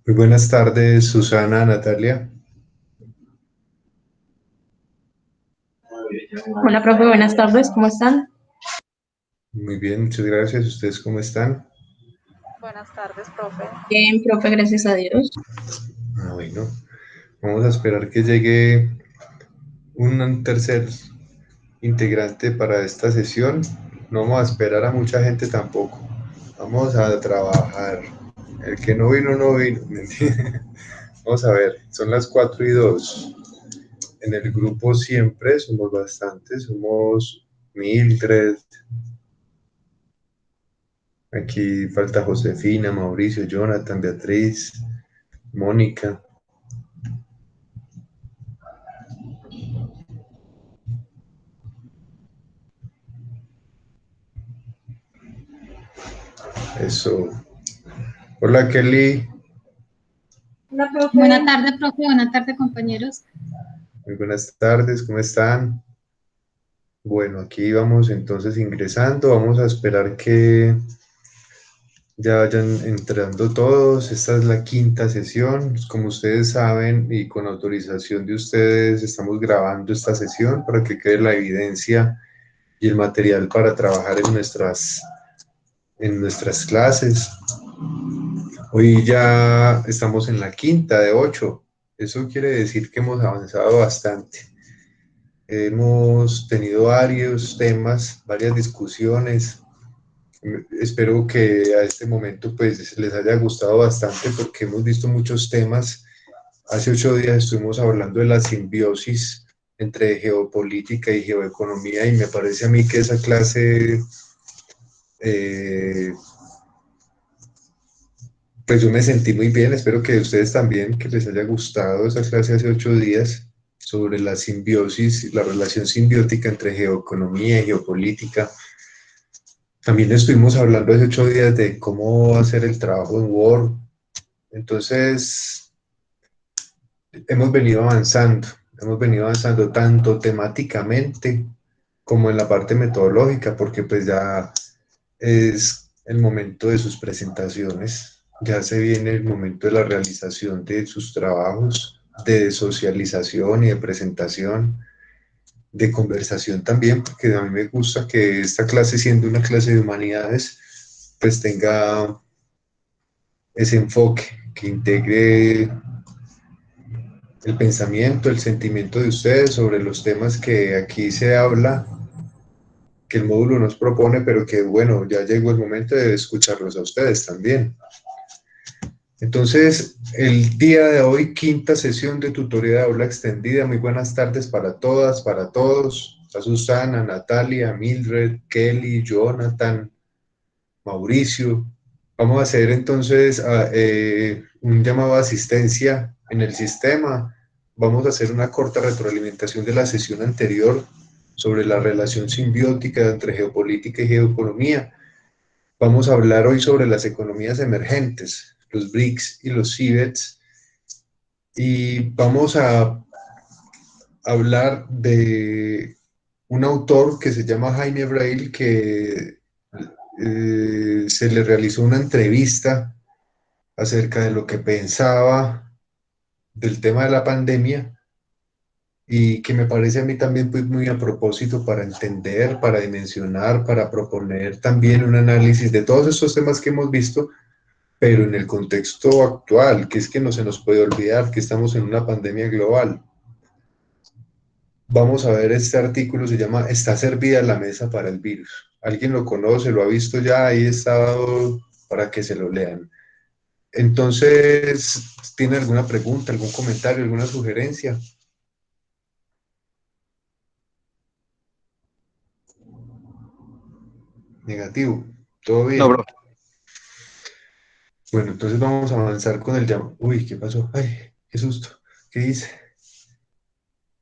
Muy buenas tardes, Susana, Natalia. Hola, profe, buenas tardes, ¿cómo están? Muy bien, muchas gracias. ¿Ustedes cómo están? Buenas tardes, profe. Bien, profe, gracias a Dios. Bueno, vamos a esperar que llegue un tercer integrante para esta sesión. No vamos a esperar a mucha gente tampoco. Vamos a trabajar. El que no vino, no vino. Vamos a ver, son las 4:02. En el grupo siempre somos bastantes, somos Mildred. Aquí falta Josefina, Mauricio, Jonathan, Beatriz, Mónica. Eso. Hola Kelly, Hola, profe. Buenas tardes, profe. Buenas tardes, compañeros. muy buenas tardes, ¿cómo están? Bueno, aquí vamos entonces ingresando, vamos a esperar que ya vayan entrando todos. Esta es la quinta sesión. Como ustedes saben y con autorización de ustedes, estamos grabando esta sesión para que quede la evidencia y el material para trabajar en nuestras clases. Hoy ya estamos en la quinta de 8. Eso quiere decir que hemos avanzado bastante. Hemos tenido varios temas, varias discusiones. Espero que a este momento pues les haya gustado bastante porque hemos visto muchos temas. Hace 8 días estuvimos hablando de la simbiosis entre geopolítica y geoeconomía y me parece a mí que esa clase, eh, pues yo me sentí muy bien. Espero que ustedes también, que les haya gustado esa clase hace 8 días sobre la simbiosis, la relación simbiótica entre geoeconomía y geopolítica. También estuvimos hablando hace 8 días de cómo hacer el trabajo en Word. Entonces, hemos venido avanzando tanto temáticamente como en la parte metodológica, porque pues ya es el momento de sus presentaciones, ya se viene el momento de la realización de sus trabajos, de socialización y de presentación, de conversación también, porque a mí me gusta que esta clase, siendo una clase de humanidades, pues tenga ese enfoque, que integre el pensamiento, el sentimiento de ustedes sobre los temas que aquí se habla, que el módulo nos propone, pero que bueno, ya llegó el momento de escucharlos a ustedes también. Entonces, el día de hoy, quinta sesión de tutoría de aula extendida. Muy buenas tardes para todas, para todos. A Susana, Natalia, Mildred, Kelly, Jonathan, Mauricio. Vamos a hacer entonces un llamado a asistencia en el sistema. Vamos a hacer una corta retroalimentación de la sesión anterior sobre la relación simbiótica entre geopolítica y geoeconomía. Vamos a hablar hoy sobre las economías emergentes, los BRICS y los CIBETS, y vamos a hablar de un autor que se llama Jaime Breil, que se le realizó una entrevista acerca de lo que pensaba del tema de la pandemia y que me parece a mí también pues, muy a propósito para entender, para dimensionar, para proponer también un análisis de todos estos temas que hemos visto, pero en el contexto actual, que es que no se nos puede olvidar que estamos en una pandemia global. Vamos a ver este artículo, se llama ¿Está servida la mesa para el virus? ¿Alguien lo conoce, lo ha visto ya? Ahí está para que se lo lean. Entonces, ¿tiene alguna pregunta, algún comentario, alguna sugerencia? Negativo. ¿Todo No, bien? bro. Bueno, entonces vamos a avanzar con el llamado. Uy, ¿qué pasó? Ay, qué susto. ¿Qué dice?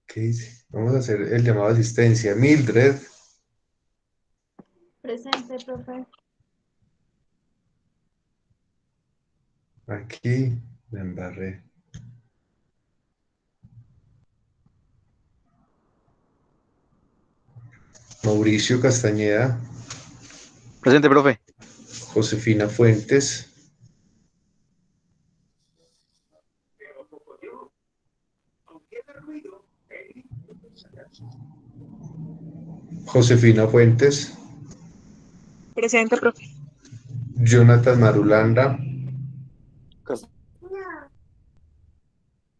¿Qué dice? Vamos a hacer el llamado de asistencia. Mildred, Presente, profe. aquí, la embarré. Mauricio Castañeda, Presente, profe. Josefina Fuentes, Josefina Fuentes, Presente, profe. Jonathan Marulanda,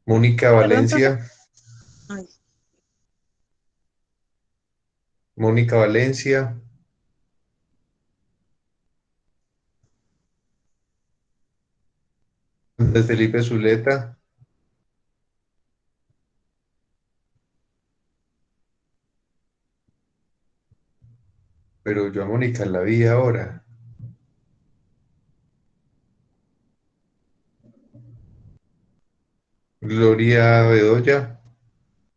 Mónica Perdón, profe. Valencia, Ay, Mónica Valencia, Andrés Felipe Zuleta, pero yo a Mónica la vi ahora. Gloria Bedoya,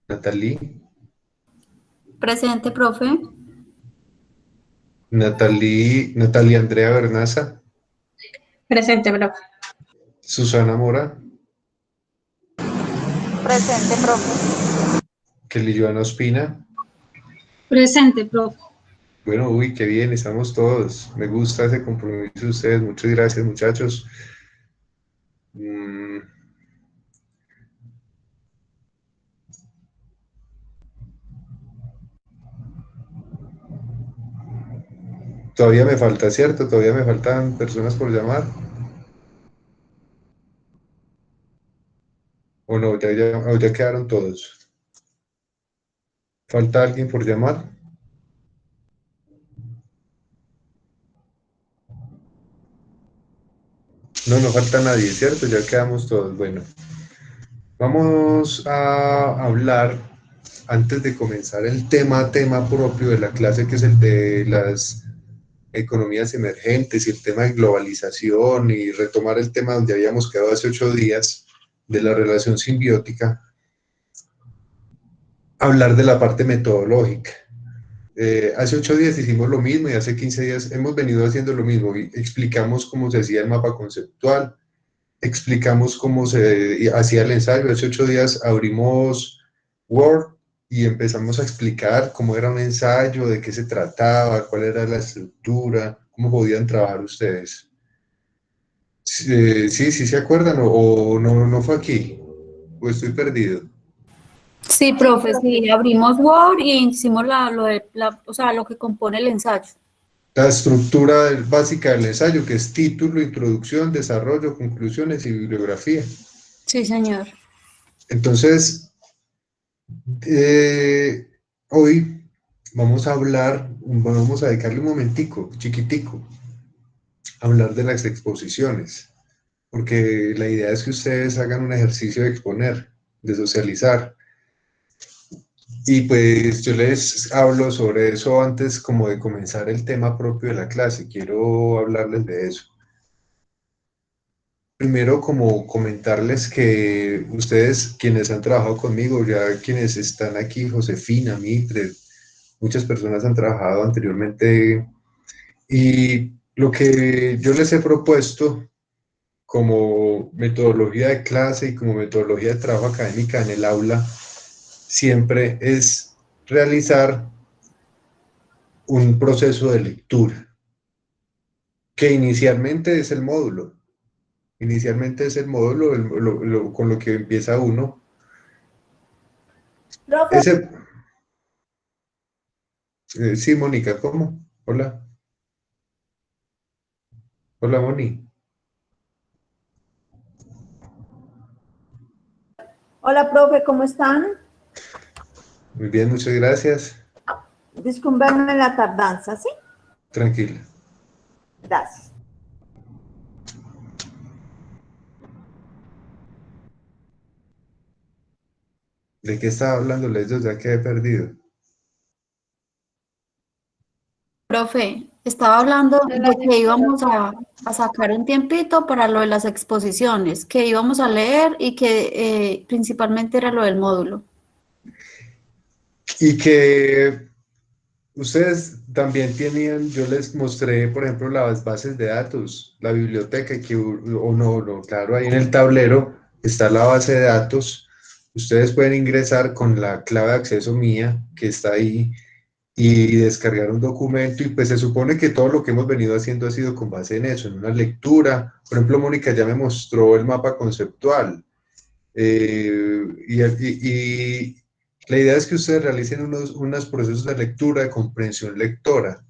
Natalie, Presente, profe. Natalia Andrea Bernaza, Presente, profe. Susana Mora, presente, profe. Kelly Joana Ospina. Presente, profe. Bueno, uy, qué bien, estamos todos. Me gusta ese compromiso de ustedes. Muchas gracias, muchachos. Mm, Todavía me falta, ¿cierto? Todavía me faltan personas por llamar. ¿O no? Ya quedaron todos. ¿Falta alguien por llamar? No, no falta nadie, ¿cierto? Ya quedamos todos. Bueno, vamos a hablar, antes de comenzar el tema propio de la clase, que es el de las economías emergentes y el tema de globalización, y retomar el tema donde habíamos quedado hace 8 días, de la relación simbiótica, hablar de la parte metodológica. Hace 8 días hicimos lo mismo y hace 15 días hemos venido haciendo lo mismo. Y explicamos cómo se hacía el mapa conceptual, explicamos cómo se hacía el ensayo. Hace 8 días abrimos Word y empezamos a explicar cómo era un ensayo, de qué se trataba, cuál era la estructura, cómo podían trabajar ustedes. Sí, sí se acuerdan, o no, no fue aquí, o estoy perdido. Sí, profe, sí, abrimos Word y hicimos o sea, lo que compone el ensayo. La estructura básica del ensayo, que es título, introducción, desarrollo, conclusiones y bibliografía. Sí, señor. Entonces, hoy vamos a dedicarle un momentico, chiquitico, a hablar de las exposiciones, porque la idea es que ustedes hagan un ejercicio de exponer, de socializar. Y pues yo les hablo sobre eso antes como de comenzar el tema propio de la clase. Quiero hablarles de eso. Primero, como comentarles que ustedes, quienes han trabajado conmigo, ya quienes están aquí, Josefina, Mildred, muchas personas han trabajado anteriormente, y lo que yo les he propuesto como metodología de clase y como metodología de trabajo académica en el aula, siempre es realizar un proceso de lectura, que inicialmente es el módulo. Inicialmente es el módulo con lo que empieza uno. Profe. Ese, sí, Mónica, ¿cómo? Hola. Hola, Moni. Hola, profe, ¿cómo están? Muy bien, muchas gracias. Discúlpenme la tardanza, ¿sí? Tranquila. Gracias. ¿De qué estaba hablando? Yo ya quedé perdido. Profe, estaba hablando de que íbamos a sacar un tiempito para lo de las exposiciones, que íbamos a leer y que principalmente era lo del módulo. Y que ustedes también tenían, yo les mostré, por ejemplo, las bases de datos, la biblioteca, o no, claro, ahí en el tablero está la base de datos. Ustedes pueden ingresar con la clave de acceso mía, que está ahí, y descargar un documento, y pues se supone que todo lo que hemos venido haciendo ha sido con base en eso, en una lectura. Por ejemplo, Mónica ya me mostró el mapa conceptual. y la idea es que ustedes realicen unos procesos de lectura, de comprensión lectora.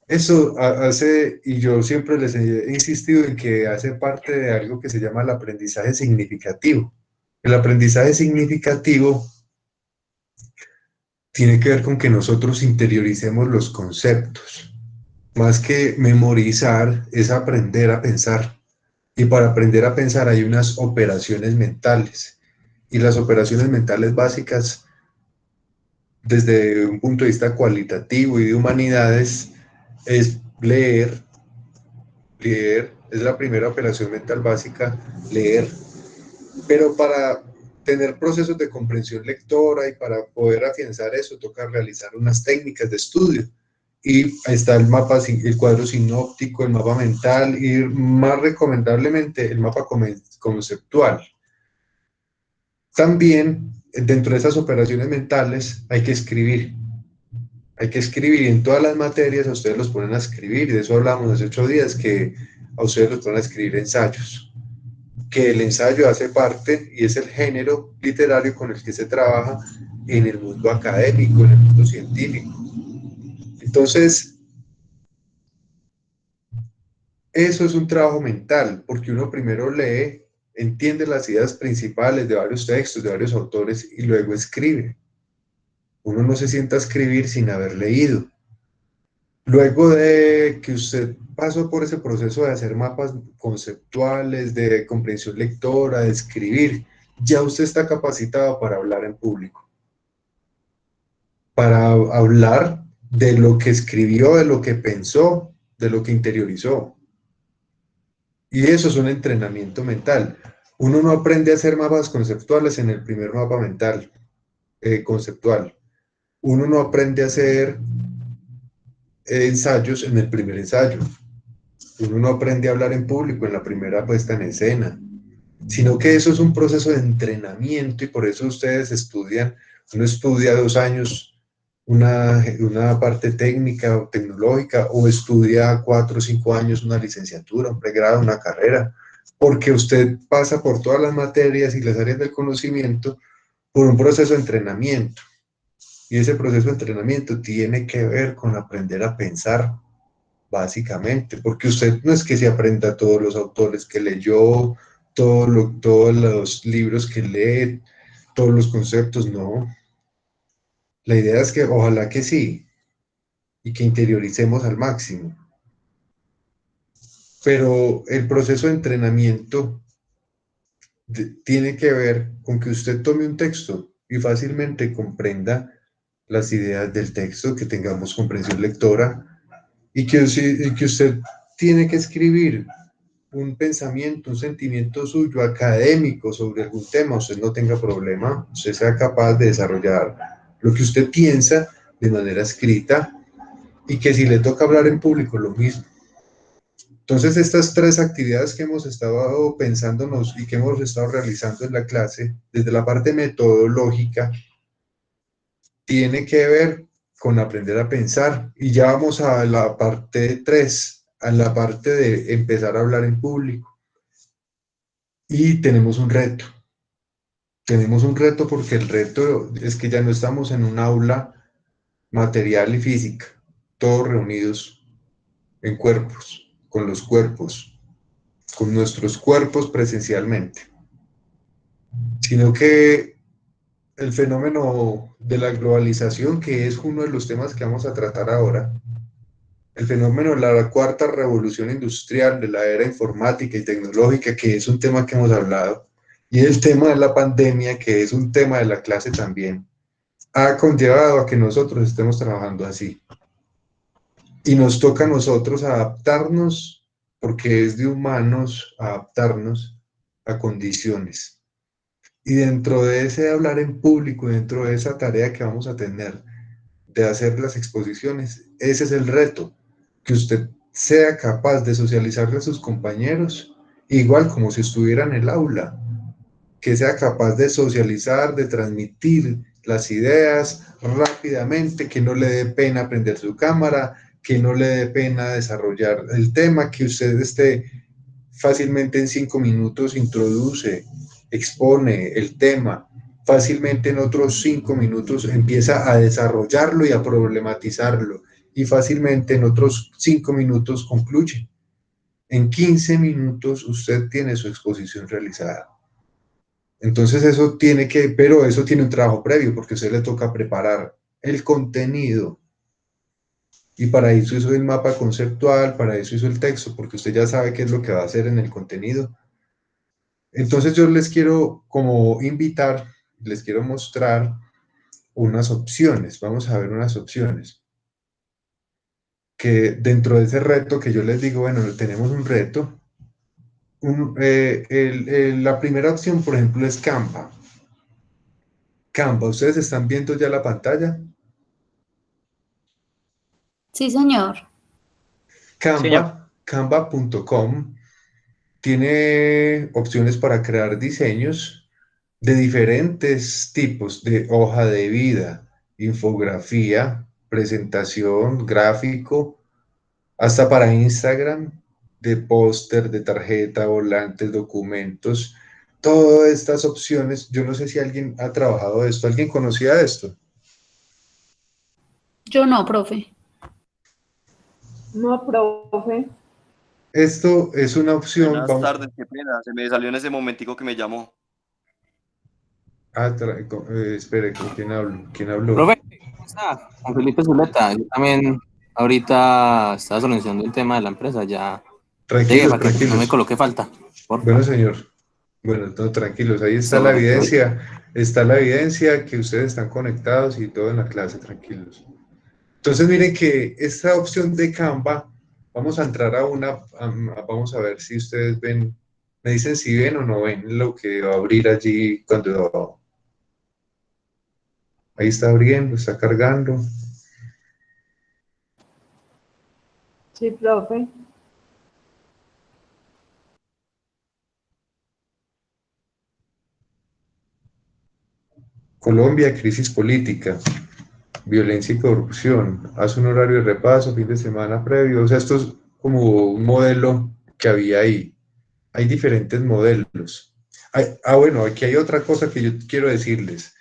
Eso hace, y yo siempre les he insistido en que hace parte de algo que se llama el aprendizaje significativo. El aprendizaje significativo tiene que ver con que nosotros interioricemos los conceptos. Más que memorizar, es aprender a pensar. Y para aprender a pensar hay unas operaciones mentales. Y las operaciones mentales básicas, desde un punto de vista cualitativo y de humanidades, es leer. Leer es la primera operación mental básica, leer. Pero para tener procesos de comprensión lectora y para poder afianzar eso, toca realizar unas técnicas de estudio. Y está el mapa, el cuadro sinóptico, el mapa mental y más recomendablemente el mapa conceptual. También dentro de esas operaciones mentales hay que escribir. Hay que escribir y en todas las materias a ustedes los ponen a escribir, y de eso hablamos hace 8 días, que a ustedes los ponen a escribir ensayos. Que el ensayo hace parte y es el género literario con el que se trabaja en el mundo académico, en el mundo científico. Entonces, eso es un trabajo mental, porque uno primero lee, entiende las ideas principales de varios textos, de varios autores, y luego escribe. Uno no se sienta a escribir sin haber leído. Luego de que usted pasó por ese proceso de hacer mapas conceptuales, de comprensión lectora, de escribir, ya usted está capacitado para hablar en público. Para hablar de lo que escribió, de lo que pensó, de lo que interiorizó. Y eso es un entrenamiento mental. Uno no aprende a hacer mapas conceptuales en el primer mapa mental, conceptual. Uno no aprende a hacer ensayos en el primer ensayo. Uno no aprende a hablar en público en la primera puesta en escena, sino que eso es un proceso de entrenamiento y por eso ustedes estudian, uno estudia 2 años una parte técnica o tecnológica o estudia 4 o 5 años una licenciatura, un pregrado, una carrera, porque usted pasa por todas las materias y las áreas del conocimiento por un proceso de entrenamiento. Y ese proceso de entrenamiento tiene que ver con aprender a pensar, básicamente, porque usted no es que se aprenda todos los autores que leyó, todos los libros que lee, todos los conceptos, no. La idea es que ojalá que sí, y que interioricemos al máximo. Pero el proceso de entrenamiento tiene que ver con que usted tome un texto y fácilmente comprenda las ideas del texto, que tengamos comprensión lectora, y que usted tiene que escribir un pensamiento, un sentimiento suyo académico sobre algún tema, usted no tenga problema, usted sea capaz de desarrollar lo que usted piensa de manera escrita, y que si le toca hablar en público, lo mismo. Entonces, estas 3 actividades que hemos estado pensándonos y que hemos estado realizando en la clase, desde la parte metodológica, tiene que ver con aprender a pensar, y ya vamos a la parte 3, a la parte de empezar a hablar en público. Y tenemos un reto. Tenemos un reto porque el reto es que ya no estamos en un aula material y física, todos reunidos en cuerpos, con los cuerpos, con nuestros cuerpos presencialmente, sino que el fenómeno de la globalización, que es uno de los temas que vamos a tratar ahora, el fenómeno de la 4ª revolución industrial, de la era informática y tecnológica, que es un tema que hemos hablado, y el tema de la pandemia, que es un tema de la clase también, ha conllevado a que nosotros estemos trabajando así. Y nos toca a nosotros adaptarnos, porque es de humanos adaptarnos a condiciones. Y dentro de ese hablar en público, dentro de esa tarea que vamos a tener de hacer las exposiciones, ese es el reto, que usted sea capaz de socializarle a sus compañeros, igual como si estuviera en el aula, que sea capaz de socializar, de transmitir las ideas rápidamente, que no le dé pena prender su cámara, que no le dé pena desarrollar el tema, que usted fácilmente en 5 minutos introduce expone el tema, fácilmente en otros 5 minutos empieza a desarrollarlo y a problematizarlo, y fácilmente en otros 5 minutos concluye. En 15 minutos usted tiene su exposición realizada. Entonces pero eso tiene un trabajo previo, porque a usted le toca preparar el contenido, y para eso hizo el mapa conceptual, para eso hizo el texto, porque usted ya sabe qué es lo que va a hacer en el contenido. Entonces yo les quiero como invitar, les quiero mostrar unas opciones. Vamos a ver unas opciones. Que dentro de ese reto que yo les digo, bueno, tenemos un reto. La primera opción, por ejemplo, es Canva. Canva, ¿ustedes están viendo ya la pantalla? Sí, señor. Señor. Canva.com tiene opciones para crear diseños de diferentes tipos, de hoja de vida, infografía, presentación, gráfico, hasta para Instagram, de póster, de tarjeta, volantes, documentos, todas estas opciones. Yo no sé si alguien ha trabajado esto, ¿alguien conocía esto? Yo no, profe. No, profe. Esto es una opción, Buenas vamos, tardes, qué pena, se me salió en ese momentico que me llamó. espere, ¿con quién hablo? ¿Quién habló? Profe, ¿cómo está? Juan Felipe Zuleta. Yo también ahorita estaba solucionando el tema de la empresa. Ya llegué Tranquilos, para que no me tranquilos. coloque falta, Bueno, porfa. señor. Bueno, no, tranquilos, ahí Sobre. está la evidencia que ustedes están conectados y todo en la clase, tranquilos. Entonces, miren que esta opción de Canva, vamos a entrar vamos a ver si ustedes ven, me dicen si ven o no ven lo que va a abrir allí cuando, ahí está abriendo, está cargando. Sí, profe. Colombia, crisis política, violencia y corrupción, hace un horario de repaso, fin de semana previo, o sea, esto es como un modelo que había ahí. Hay diferentes modelos. Bueno, aquí hay otra cosa que yo quiero decirles.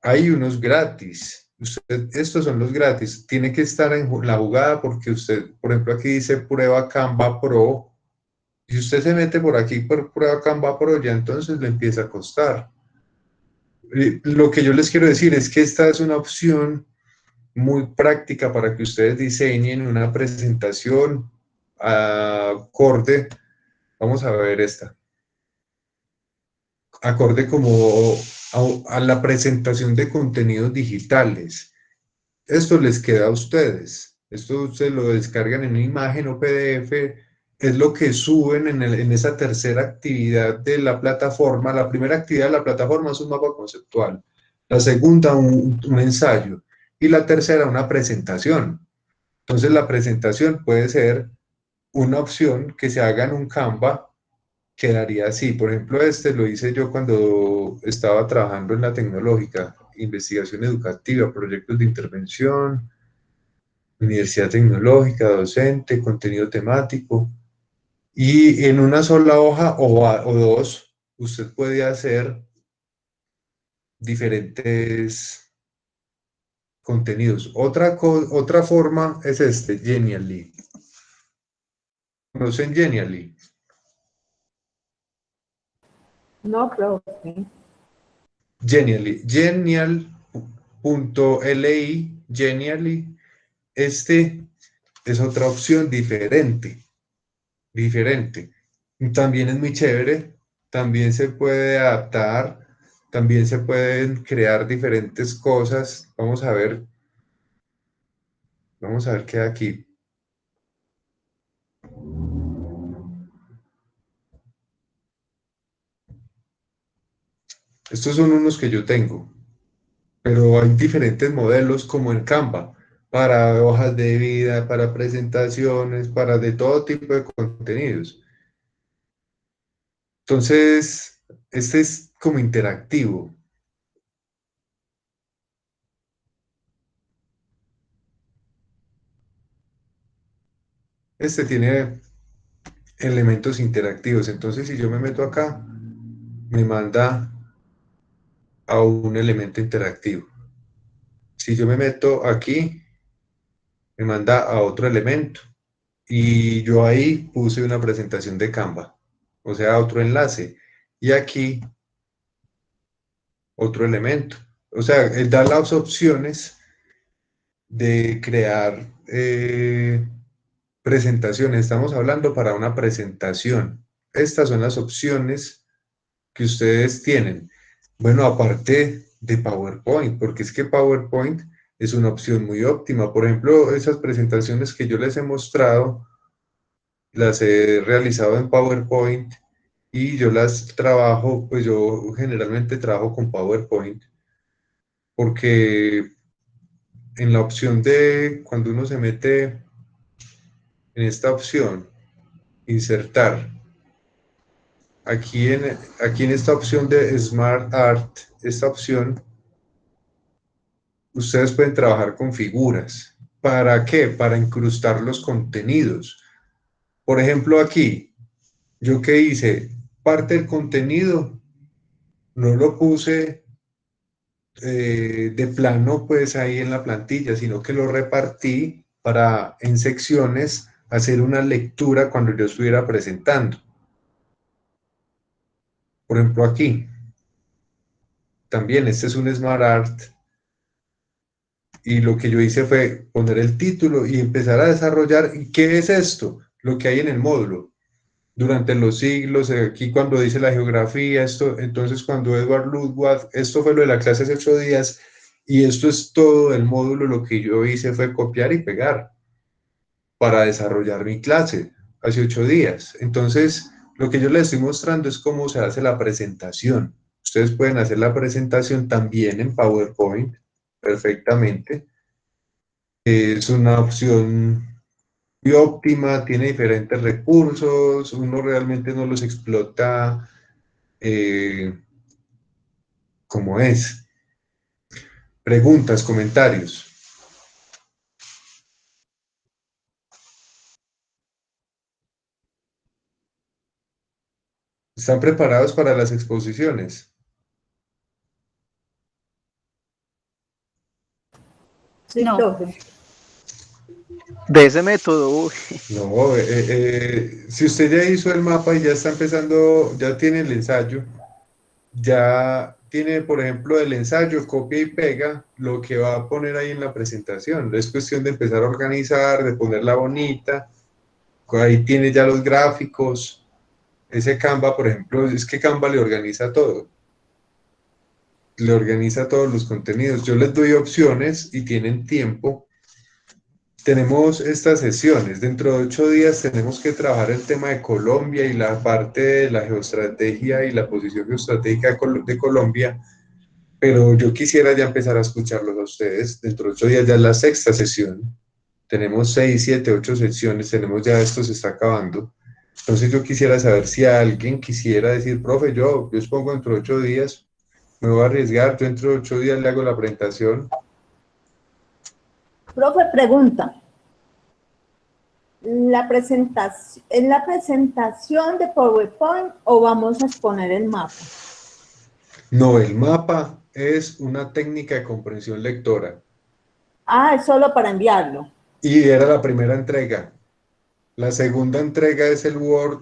Hay unos gratis. Estos son los gratis. Tiene que estar en la jugada porque usted, por ejemplo, aquí dice prueba Canva Pro. Si usted se mete por aquí por prueba Canva Pro, ya entonces le empieza a costar. Lo que yo les quiero decir es que esta es una opción muy práctica para que ustedes diseñen una presentación acorde. Vamos a ver esta. Acorde como a la presentación de contenidos digitales. Esto les queda a ustedes. Esto ustedes lo descargan en una imagen o PDF, es lo que suben en esa tercera actividad de la plataforma. La primera actividad de la plataforma es un mapa conceptual, la segunda un ensayo y la tercera una presentación. Entonces la presentación puede ser una opción que se haga en un Canva. Quedaría así. Por ejemplo, este lo hice yo cuando estaba trabajando en la tecnológica, investigación educativa, proyectos de intervención, universidad tecnológica, docente, contenido temático. Y en una sola hoja o dos, usted puede hacer diferentes contenidos. Otra forma es Genially. ¿Conocen Genially? No, profe. Genially. Genially. Este es otra opción diferente. También es muy chévere, también se puede adaptar, también se pueden crear diferentes cosas. Vamos a ver qué hay aquí. Estos son unos que yo tengo, pero hay diferentes modelos como en Canva, para hojas de vida, para presentaciones, para de todo tipo de contenidos. Entonces, este es como interactivo. Este tiene elementos interactivos. Entonces, si yo me meto acá, me manda a un elemento interactivo. Si yo me meto aquí, me manda a otro elemento. Y yo ahí puse una presentación de Canva, o sea, otro enlace. Y aquí, otro elemento. O sea, él da las opciones de crear presentaciones. Estamos hablando para una presentación. Estas son las opciones que ustedes tienen. Bueno, aparte de PowerPoint, porque es que PowerPoint es una opción muy óptima. Por ejemplo, esas presentaciones que yo les he mostrado, las he realizado en PowerPoint y yo las trabajo, pues yo generalmente trabajo con PowerPoint porque en la opción de, cuando uno se mete en esta opción, insertar, aquí en esta opción de Smart Art, esta opción, ustedes pueden trabajar con figuras. ¿Para qué? Para incrustar los contenidos. Por ejemplo, aquí, ¿yo qué hice? Parte del contenido no lo puse de plano pues ahí en la plantilla, sino que lo repartí para en secciones hacer una lectura cuando yo estuviera presentando. Por ejemplo, aquí, también este es un Smart Art y lo que yo hice fue poner el título y empezar a desarrollar. ¿Y qué es esto? Lo que hay en el módulo. Durante los siglos, aquí cuando dice la geografía, esto, entonces cuando Edward Ludwig, esto fue lo de la clase hace 8 días, y esto es todo el módulo, lo que yo hice fue copiar y pegar para desarrollar mi clase hace 8 días. Entonces, lo que yo les estoy mostrando es cómo se hace la presentación. Ustedes pueden hacer la presentación también en PowerPoint perfectamente. Es una opción muy óptima, tiene diferentes recursos, uno realmente no los explota como es. Preguntas, comentarios. ¿Están preparados para las exposiciones? Sí, No. profe. De ese método, uy, No, si usted ya hizo el mapa y ya está empezando, ya tiene el ensayo, ya tiene, por ejemplo, el ensayo, copia y pega lo que va a poner ahí en la presentación. Es cuestión de empezar a organizar, de ponerla bonita. Ahí tiene ya los gráficos. Ese Canva, por ejemplo, es que Canva le organiza todo. Le organiza todos los contenidos. Yo les doy opciones y tienen tiempo. Tenemos estas sesiones. Dentro de 8 días tenemos que trabajar el tema de Colombia y la parte de la geoestrategia y la posición geoestratégica de Colombia, pero yo quisiera ya empezar a escucharlos a ustedes. Dentro de 8 días ya es la sexta sesión. Tenemos 6, 7, 8 sesiones, tenemos ya esto se está acabando. Entonces yo quisiera saber si alguien quisiera decir, profe, yo expongo dentro de 8 días, me voy a arriesgar, yo dentro de 8 días le hago la presentación. Profe, pregunta. ¿En la presentación de PowerPoint o vamos a exponer el mapa? No, el mapa es una técnica de comprensión lectora. Ah, es solo para enviarlo. Y era la primera entrega. La segunda entrega es el Word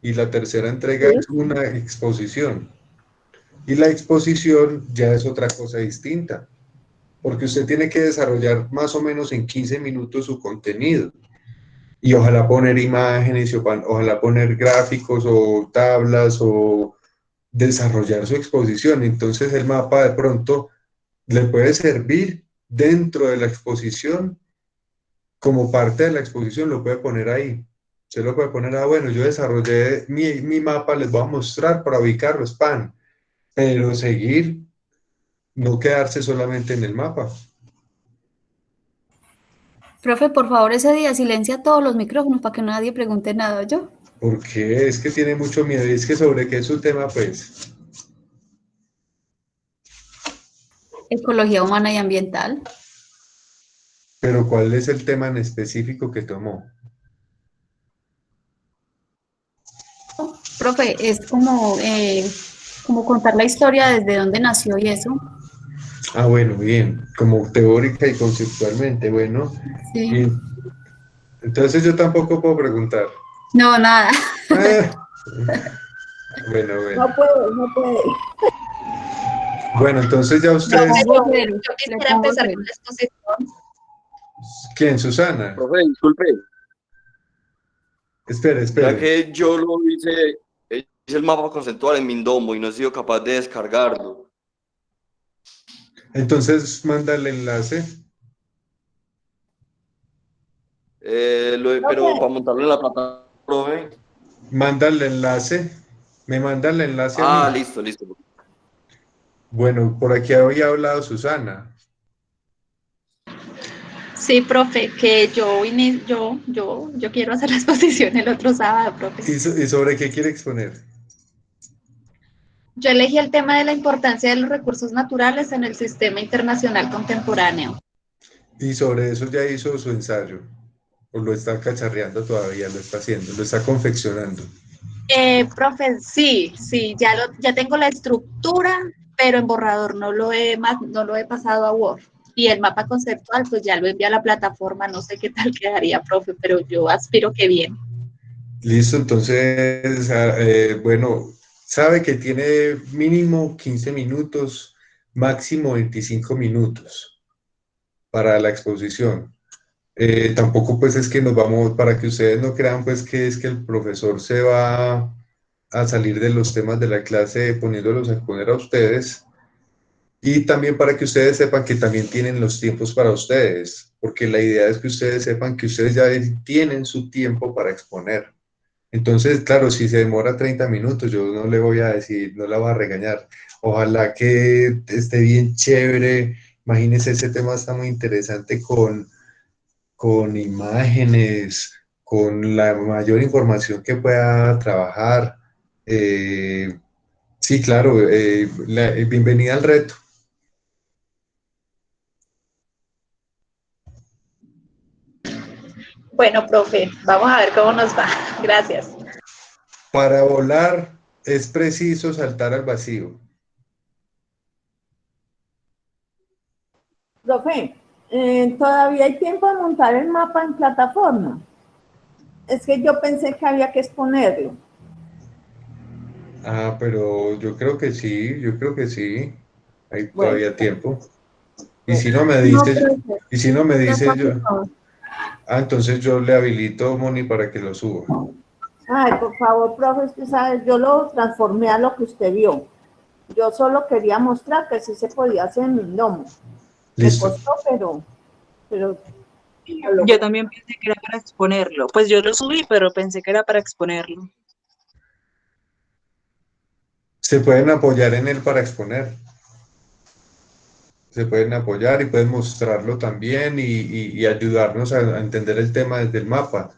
y la tercera entrega Sí. es una exposición. Y la exposición ya es otra cosa distinta, porque usted tiene que desarrollar más o menos en 15 minutos su contenido. Y ojalá poner imágenes, ojalá poner gráficos o tablas o desarrollar su exposición. Entonces el mapa de pronto le puede servir dentro de la exposición, como parte de la exposición, lo puede poner ahí. Usted lo puede poner, bueno, yo desarrollé mi mapa, les voy a mostrar para ubicarlos, pan, pero seguir, no quedarse solamente en el mapa. Profe, por favor, ese día silencia todos los micrófonos para que nadie pregunte nada, ¿yo? Porque es que tiene mucho miedo, y es que sobre qué es su tema, pues. Ecología humana y ambiental. Pero ¿cuál es el tema en específico que tomó? Profe, es como como contar la historia desde dónde nació y eso. Ah, bueno, bien, como teórica y conceptualmente, bueno. Sí. Y entonces yo tampoco puedo preguntar. No, nada. Ah, bueno, No bueno. puede, no puede. Bueno, entonces ya Le ustedes, pongo Yo cero. Le quisiera pongo empezar con cero. la exposición. ¿quién? Susana. Profe, disculpe, Espere, mira espere. que yo lo hice el mapa conceptual en Mindomo y no he sido capaz de descargarlo. Entonces manda el enlace. Pero para Profe, montarlo en la plataforma, profe. Manda el enlace. Me manda el enlace a Ah, mí. listo, listo. Bueno, por aquí había hablado Susana. Sí, profe, que yo quiero hacer la exposición el otro sábado, profe. ¿Y sobre qué quiere exponer? Yo elegí el tema de la importancia de los recursos naturales en el sistema internacional contemporáneo. Y sobre eso ya hizo su ensayo. O lo está cacharreando todavía, lo está haciendo, lo está confeccionando. Profe, sí, ya tengo la estructura, pero en borrador no lo he pasado a Word. Y el mapa conceptual, pues ya lo envié a la plataforma, no sé qué tal quedaría, profe, pero yo aspiro que bien. Listo, entonces, bueno, sabe que tiene mínimo 15 minutos, máximo 25 minutos para la exposición. Tampoco pues es que nos vamos, para que ustedes no crean pues que es que el profesor se va a salir de los temas de la clase poniéndolos a exponer a ustedes, y también para que ustedes sepan que también tienen los tiempos para ustedes, porque la idea es que ustedes sepan que ustedes ya tienen su tiempo para exponer. Entonces, claro, si se demora 30 minutos, yo no le voy a decir, no la voy a regañar. Ojalá que esté bien chévere. Imagínense, ese tema está muy interesante con imágenes, con la mayor información que pueda trabajar. Eh, sí, claro, bienvenida al reto. Bueno, profe, vamos a ver cómo nos va. Gracias. Para volar es preciso saltar al vacío. profe, todavía hay tiempo de montar el mapa en plataforma. Es que yo pensé que había que exponerlo. Ah, pero yo creo que sí, yo creo que sí. Hay Bueno, todavía tiempo. Y bueno. si no me No, dice, profe, y si no me ya dice pasó yo, todo. entonces yo le habilito, Moni, para que lo suba. Ay, por favor, profe, usted sabe, yo lo transformé a lo que usted vio. Yo solo quería mostrar que sí se podía hacer en mi lomo. Me Listo. costó, pero lo Yo logré. también pensé que era para exponerlo. Pues yo lo subí, pero pensé que era para exponerlo. Se pueden apoyar en él para exponer. Se pueden apoyar y pueden mostrarlo también y ayudarnos a entender el tema desde el mapa.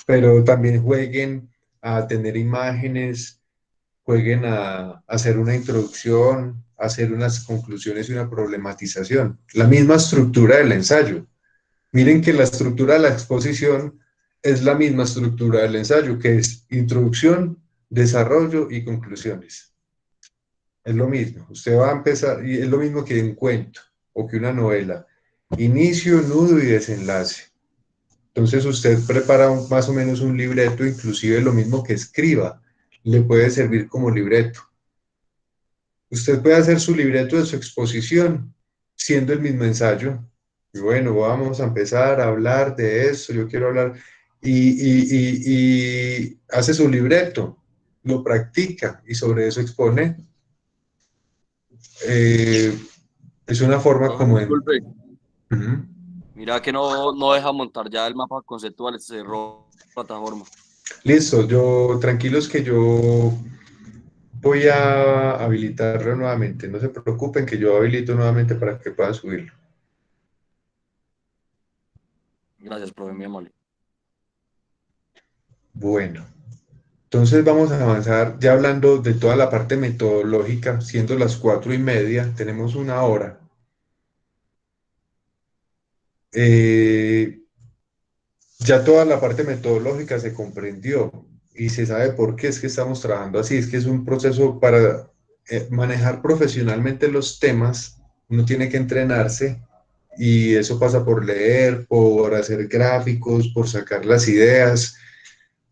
Pero también jueguen a tener imágenes, jueguen a hacer una introducción, a hacer unas conclusiones y una problematización. La misma estructura del ensayo. Miren que la estructura de la exposición es la misma estructura del ensayo, que es introducción, desarrollo y conclusiones. Es lo mismo. Usted va a empezar, y es lo mismo que un cuento o que una novela. Inicio, nudo y desenlace. Entonces usted prepara más o menos un libreto, inclusive lo mismo que escriba, le puede servir como libreto. Usted puede hacer su libreto de su exposición siendo el mismo ensayo. Y bueno, vamos a empezar a hablar de eso, yo quiero hablar, y hace su libreto, lo practica y sobre eso expone. Eh, es una forma Profe, como en... disculpe. Ujú. Mira que no deja montar ya el mapa conceptual, se cerró la plataforma. Listo, yo, tranquilos que yo voy a habilitarlo nuevamente, no se preocupen que yo habilito nuevamente para que puedan subirlo. Gracias, profe, mi amable. Bueno, entonces vamos a avanzar ya hablando de toda la parte metodológica, siendo las 4:30, tenemos una hora. Eh, ya toda la parte metodológica se comprendió y se sabe por qué es que estamos trabajando así, es que es un proceso para manejar profesionalmente los temas, uno tiene que entrenarse y eso pasa por leer, por hacer gráficos, por sacar las ideas,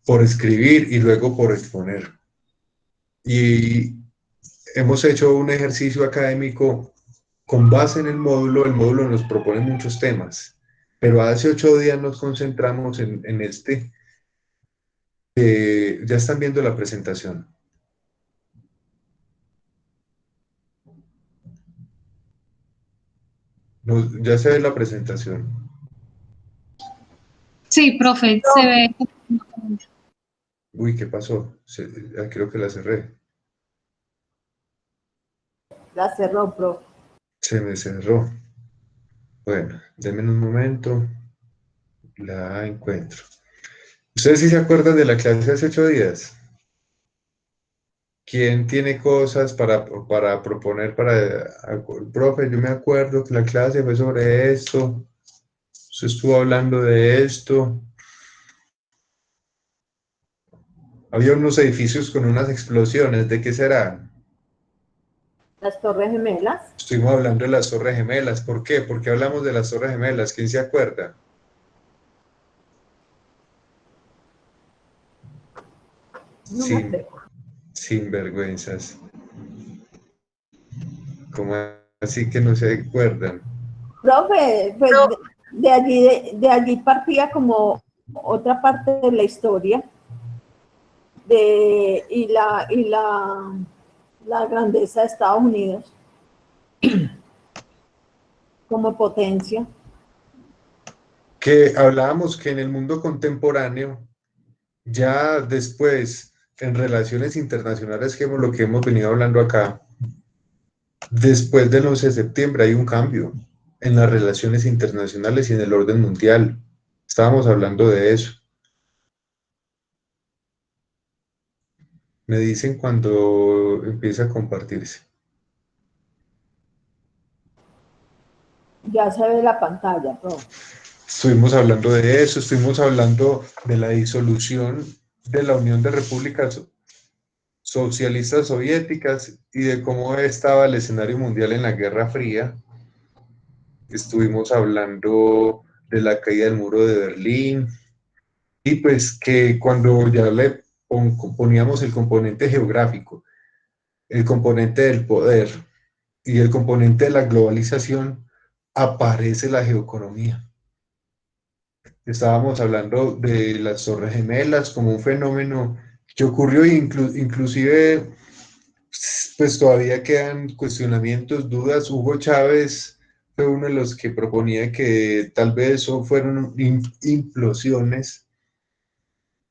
por escribir y luego por exponer. Y hemos hecho un ejercicio académico con base en el módulo nos propone muchos temas, pero hace 8 días nos concentramos en este. Ya están viendo la presentación. Ya se ve la presentación. Sí, profe, se ve. Uy, ¿qué pasó? Creo que la cerré. La cerró, profe. Se me cerró. Bueno, denme un momento. La encuentro. ¿Ustedes sí se acuerdan de la clase de hace 8 días? ¿Quién tiene cosas para proponer profe? Yo me acuerdo que la clase fue sobre esto. Se estuvo hablando de esto. Había unos edificios con unas explosiones. ¿De qué será? Las Torres Gemelas. Estuvimos hablando de las Torres Gemelas. ¿Por qué? Porque hablamos de las Torres Gemelas. ¿Quién se acuerda? No me acuerdo. Sin vergüenzas. ¿Cómo así que no se acuerdan? Profe, pues de allí partía como otra parte de la historia y la grandeza de Estados Unidos como potencia. Que hablábamos que en el mundo contemporáneo, ya después, en relaciones internacionales, que es lo que hemos venido hablando acá, después del 11 de septiembre hay un cambio en las relaciones internacionales y en el orden mundial. Estábamos hablando de eso. Me dicen cuando empieza a compartirse. Ya se ve la pantalla, profe. Estuvimos hablando de eso, estuvimos hablando de la disolución de la Unión de Repúblicas Socialistas Soviéticas y de cómo estaba el escenario mundial en la Guerra Fría. Estuvimos hablando de la caída del muro de Berlín y pues que cuando ya le poníamos el componente geográfico, el componente del poder y el componente de la globalización, aparece la geoeconomía. Estábamos hablando de las Torres Gemelas como un fenómeno que ocurrió inclusive, pues todavía quedan cuestionamientos, dudas. Hugo Chávez fue uno de los que proponía que tal vez eso fueron implosiones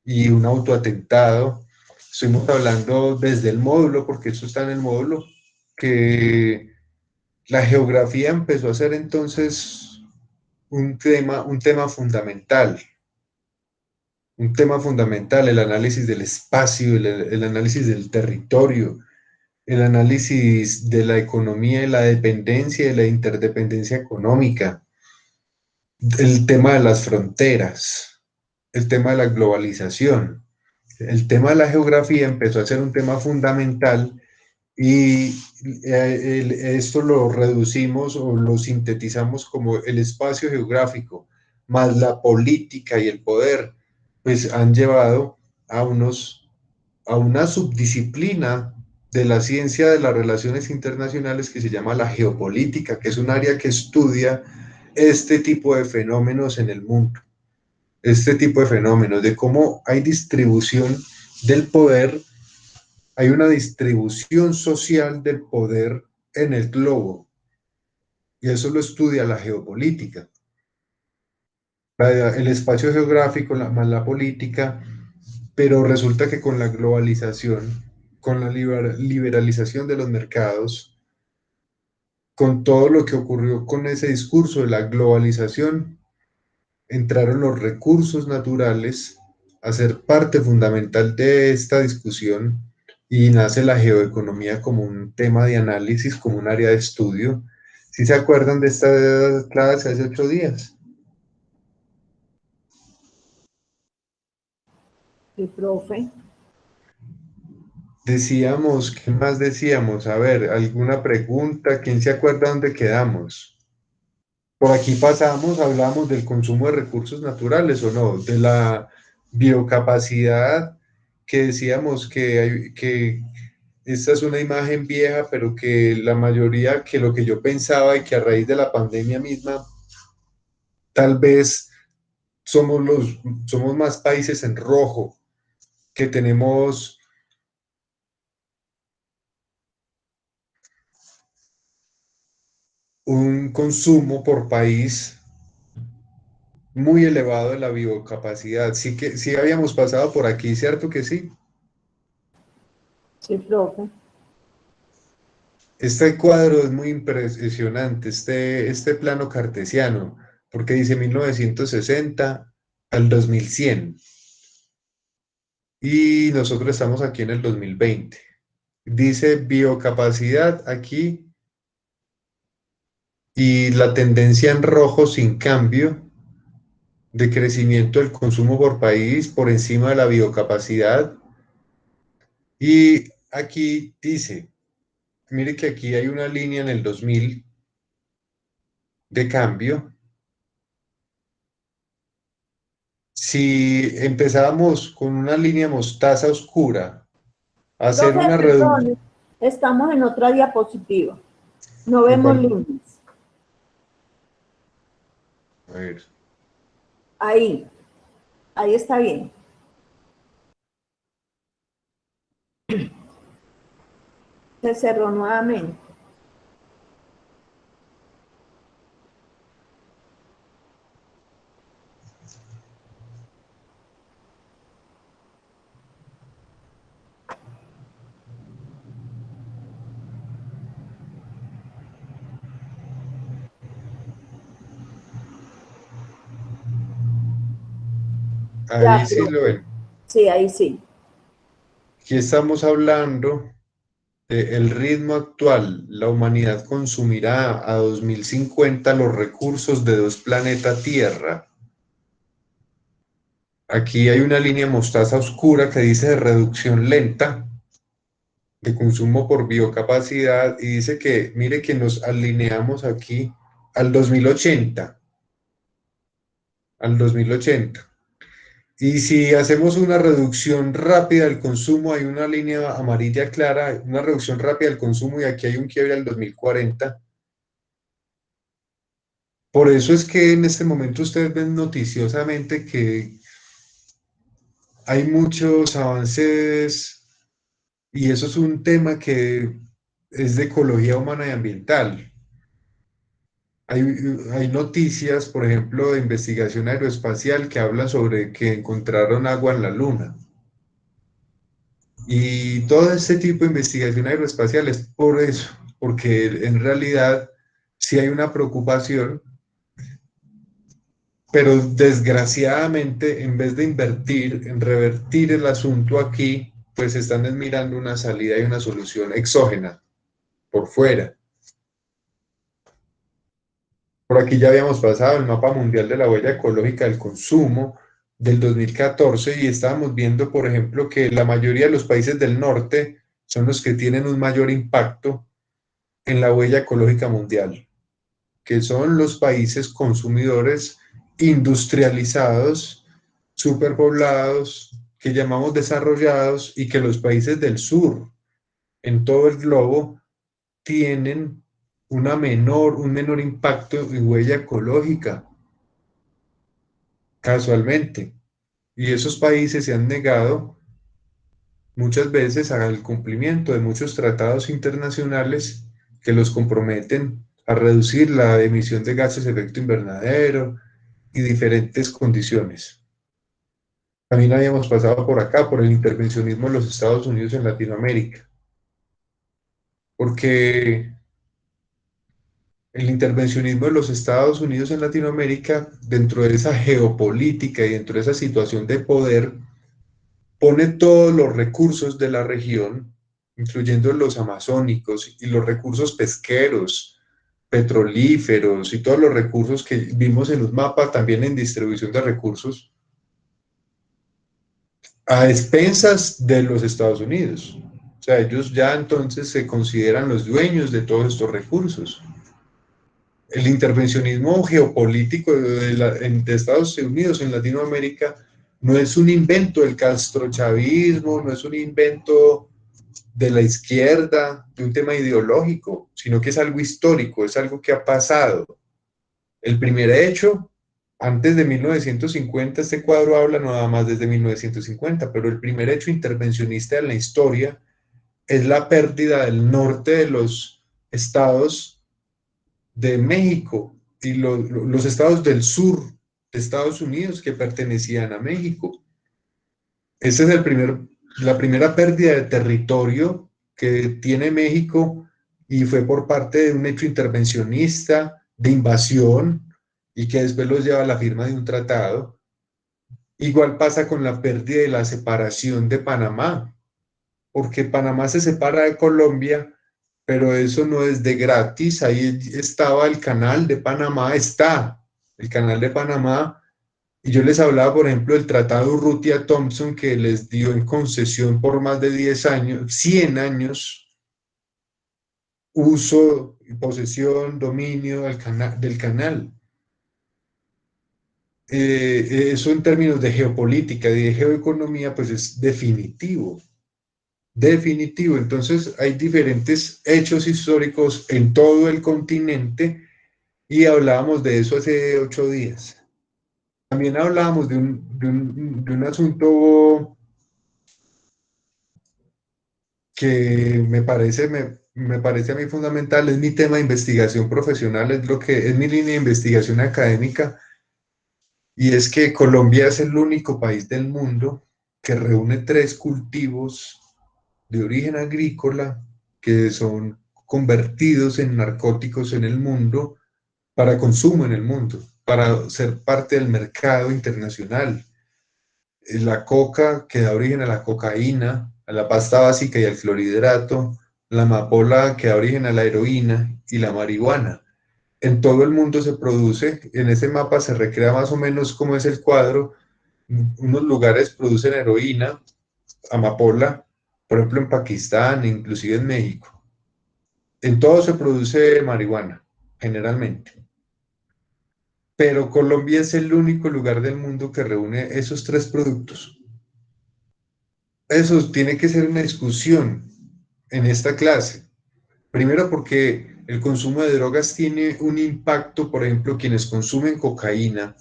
y un autoatentado. Estuvimos hablando desde el módulo, porque eso está en el módulo, que la geografía empezó a ser entonces un tema fundamental. Un tema fundamental, el análisis del espacio, el análisis del territorio, el análisis de la economía y la dependencia y la interdependencia económica, el tema de las fronteras, el tema de la globalización. El tema de la geografía empezó a ser un tema fundamental y esto lo reducimos o lo sintetizamos como el espacio geográfico más la política y el poder, pues han llevado a una subdisciplina de la ciencia de las relaciones internacionales que se llama la geopolítica, que es un área que estudia este tipo de fenómenos en el mundo, este tipo de fenómenos, de cómo hay distribución del poder, hay una distribución social del poder en el globo, y eso lo estudia la geopolítica. El espacio geográfico más la política, pero resulta que con la globalización, con la liberalización de los mercados, con todo lo que ocurrió con ese discurso de la globalización, entraron los recursos naturales a ser parte fundamental de esta discusión y nace la geoeconomía como un tema de análisis, como un área de estudio. ¿Sí se acuerdan de esta clase hace 8 días? Sí, profe. Decíamos, ¿qué más decíamos? A ver, ¿alguna pregunta? ¿Quién se acuerda dónde quedamos? Por aquí pasamos, hablamos del consumo de recursos naturales o no, de la biocapacidad, que decíamos que esta es una imagen vieja, pero que la mayoría, que lo que yo pensaba y que a raíz de la pandemia misma, tal vez somos más países en rojo, que tenemos un consumo por país muy elevado de la biocapacidad. Sí que sí habíamos pasado por aquí, ¿cierto que sí? Sí, profe. Este cuadro es muy impresionante, este plano cartesiano, porque dice 1960 al 2100 y nosotros estamos aquí en el 2020. Dice biocapacidad aquí y la tendencia en rojo sin cambio de crecimiento del consumo por país por encima de la biocapacidad. Y aquí dice, mire que aquí hay una línea en el 2000 de cambio. Si empezáramos con una línea mostaza oscura, a hacer Profe, una reducción. perdón, estamos en otra diapositiva. No vemos líneas. A ver. Ahí está bien. Se cerró nuevamente. Ahí Ya, sí lo ven. sí, ahí sí. Aquí estamos hablando del ritmo actual. La humanidad consumirá a 2050 los recursos de dos planetas Tierra. Aquí hay una línea mostaza oscura que dice de reducción lenta de consumo por biocapacidad y dice que, mire que nos alineamos aquí al 2080. Al 2080. Y si hacemos una reducción rápida del consumo, hay una línea amarilla clara, una reducción rápida del consumo y aquí hay un quiebre al 2040. Por eso es que en este momento ustedes ven noticiosamente que hay muchos avances y eso es un tema que es de ecología humana y ambiental. Hay noticias, por ejemplo, de investigación aeroespacial que hablan sobre que encontraron agua en la Luna. Y todo este tipo de investigación aeroespacial es por eso, porque en realidad sí hay una preocupación, pero desgraciadamente en vez de invertir en revertir el asunto aquí, pues están mirando una salida y una solución exógena, por fuera. Por aquí ya habíamos pasado el mapa mundial de la huella ecológica del consumo del 2014 y estábamos viendo, por ejemplo, que la mayoría de los países del norte son los que tienen un mayor impacto en la huella ecológica mundial, que son los países consumidores industrializados, superpoblados, que llamamos desarrollados, y que los países del sur, en todo el globo, tienen un menor impacto en huella ecológica, casualmente. Y esos países se han negado muchas veces al cumplimiento de muchos tratados internacionales que los comprometen a reducir la emisión de gases de efecto invernadero y diferentes condiciones. También habíamos pasado por acá, por el intervencionismo de los Estados Unidos en Latinoamérica, porque el intervencionismo de los Estados Unidos en Latinoamérica, dentro de esa geopolítica y dentro de esa situación de poder, pone todos los recursos de la región, incluyendo los amazónicos y los recursos pesqueros, petrolíferos y todos los recursos que vimos en los mapas, también en distribución de recursos, a expensas de los Estados Unidos. O sea, ellos ya entonces se consideran los dueños de todos estos recursos. El intervencionismo geopolítico de Estados Unidos en Latinoamérica no es un invento del castrochavismo, no es un invento de la izquierda, de un tema ideológico, sino que es algo histórico, es algo que ha pasado. El primer hecho, antes de 1950, este cuadro habla nada más desde 1950, pero el primer hecho intervencionista en la historia es la pérdida del norte de los estados de México y los estados del sur de Estados Unidos que pertenecían a México. Esa es la primera pérdida de territorio que tiene México y fue por parte de un hecho intervencionista, de invasión, y que después los lleva a la firma de un tratado. Igual pasa con la pérdida de la separación de Panamá, porque Panamá se separa de Colombia, pero eso no es de gratis. Ahí estaba el canal de Panamá, está el canal de Panamá, y yo les hablaba, por ejemplo, del tratado Urrutia-Thompson, que les dio en concesión por más de 10 años, 100 años, uso, posesión, dominio del canal. Eso en términos de geopolítica y de geoeconomía, pues es definitivo. Definitivo. Entonces hay diferentes hechos históricos en todo el continente y hablábamos de eso hace 8 días. También hablábamos de un asunto que me parece a mí fundamental, es mi tema de investigación profesional, es mi línea de investigación académica, y es que Colombia es el único país del mundo que reúne 3 cultivos de origen agrícola que son convertidos en narcóticos en el mundo para consumo en el mundo, para ser parte del mercado internacional. La coca, que da origen a la cocaína, a la pasta básica y al clorhidrato, la amapola, que da origen a la heroína, y la marihuana. En todo el mundo se produce, en ese mapa se recrea más o menos cómo es el cuadro. Unos lugares producen heroína, amapola, por ejemplo en Pakistán, inclusive en México. En todo se produce marihuana, generalmente. Pero Colombia es el único lugar del mundo que reúne esos 3 productos. Eso tiene que ser una discusión en esta clase. Primero porque el consumo de drogas tiene un impacto, por ejemplo, quienes consumen cocaína,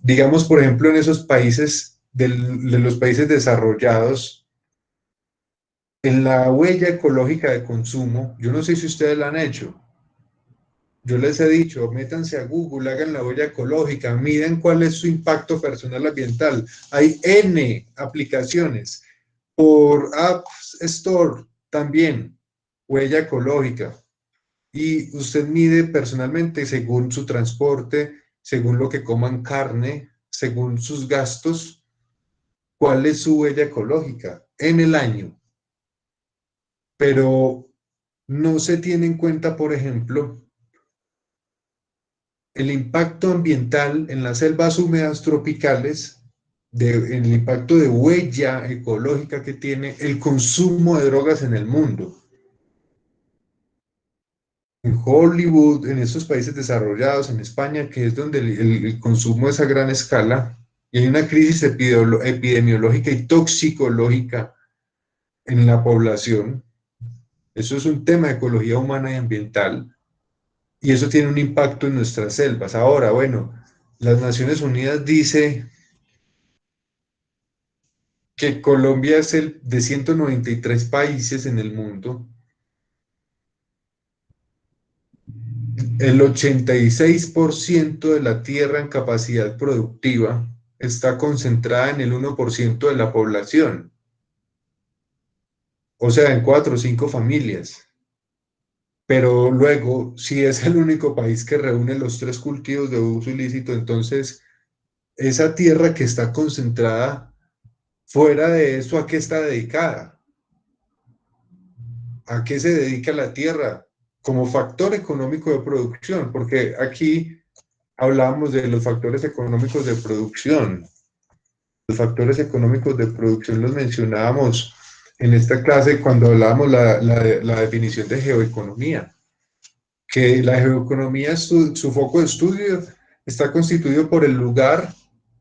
digamos, por ejemplo, en esos países, de los países desarrollados, en la huella ecológica de consumo, yo no sé si ustedes la han hecho. Yo les he dicho, métanse a Google, hagan la huella ecológica, miren cuál es su impacto personal ambiental. Hay N aplicaciones, por App Store también, huella ecológica. Y usted mide personalmente según su transporte, según lo que coman carne, según sus gastos, cuál es su huella ecológica en el año. Pero no se tiene en cuenta, por ejemplo, el impacto ambiental en las selvas húmedas tropicales, el impacto de huella ecológica que tiene el consumo de drogas en el mundo. En Hollywood, en estos países desarrollados, en España, que es donde el consumo es a gran escala, y hay una crisis epidemiológica y toxicológica en la población. Eso es un tema de ecología humana y ambiental. Y eso tiene un impacto en nuestras selvas. Ahora, bueno, las Naciones Unidas dice que Colombia es el de 193 países en el mundo. El 86% de la tierra en capacidad productiva está concentrada en el 1% de la población. O sea, en 4 o 5 familias. Pero luego, si es el único país que reúne los 3 cultivos de uso ilícito, entonces esa tierra que está concentrada, fuera de eso, ¿a qué está dedicada? ¿A qué se dedica la tierra? Como factor económico de producción, porque aquí hablábamos de los factores económicos de producción. Los factores económicos de producción los mencionábamos en esta clase cuando hablábamos la definición de geoeconomía, que la geoeconomía, su foco de estudio está constituido por el lugar,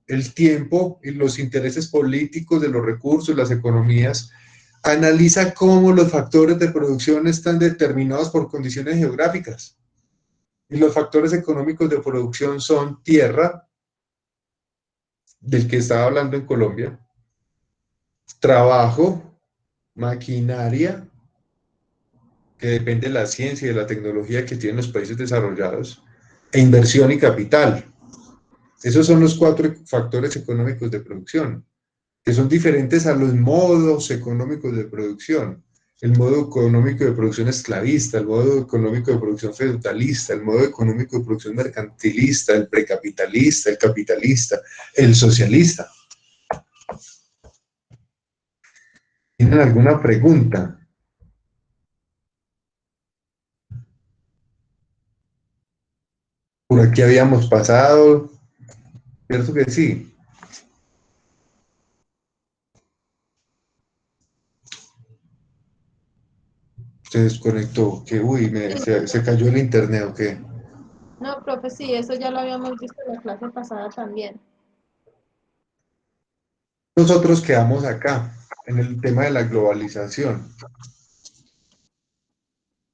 el tiempo y los intereses políticos de los recursos, las economías. Analiza cómo los factores de producción están determinados por condiciones geográficas. Y los factores económicos de producción son tierra, del que estaba hablando en Colombia, trabajo, maquinaria, que depende de la ciencia y de la tecnología que tienen los países desarrollados, e inversión y capital. Esos son los 4 factores económicos de producción, que son diferentes a los modos económicos de producción. El modo económico de producción esclavista, el modo económico de producción feudalista, el modo económico de producción mercantilista, el precapitalista, el capitalista, el socialista. ¿Tienen alguna pregunta? Por aquí habíamos pasado, ¿cierto que sí? Se desconectó, que uy, se cayó el internet, ¿o qué? No, profe, sí, eso ya lo habíamos visto en la clase pasada también. Nosotros quedamos acá, en el tema de la globalización,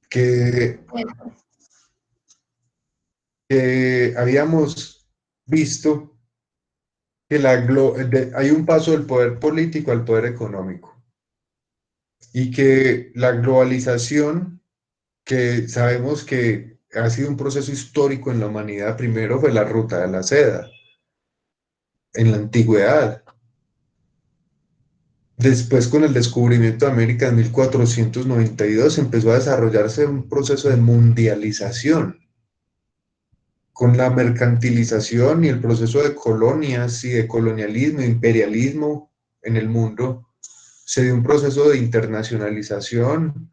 que habíamos visto que hay un paso del poder político al poder económico, y que la globalización, que sabemos que ha sido un proceso histórico en la humanidad, primero fue la ruta de la seda, en la antigüedad. Después, con el descubrimiento de América en 1492, empezó a desarrollarse un proceso de mundialización. Con la mercantilización y el proceso de colonias y de colonialismo e imperialismo en el mundo, se dio un proceso de internacionalización,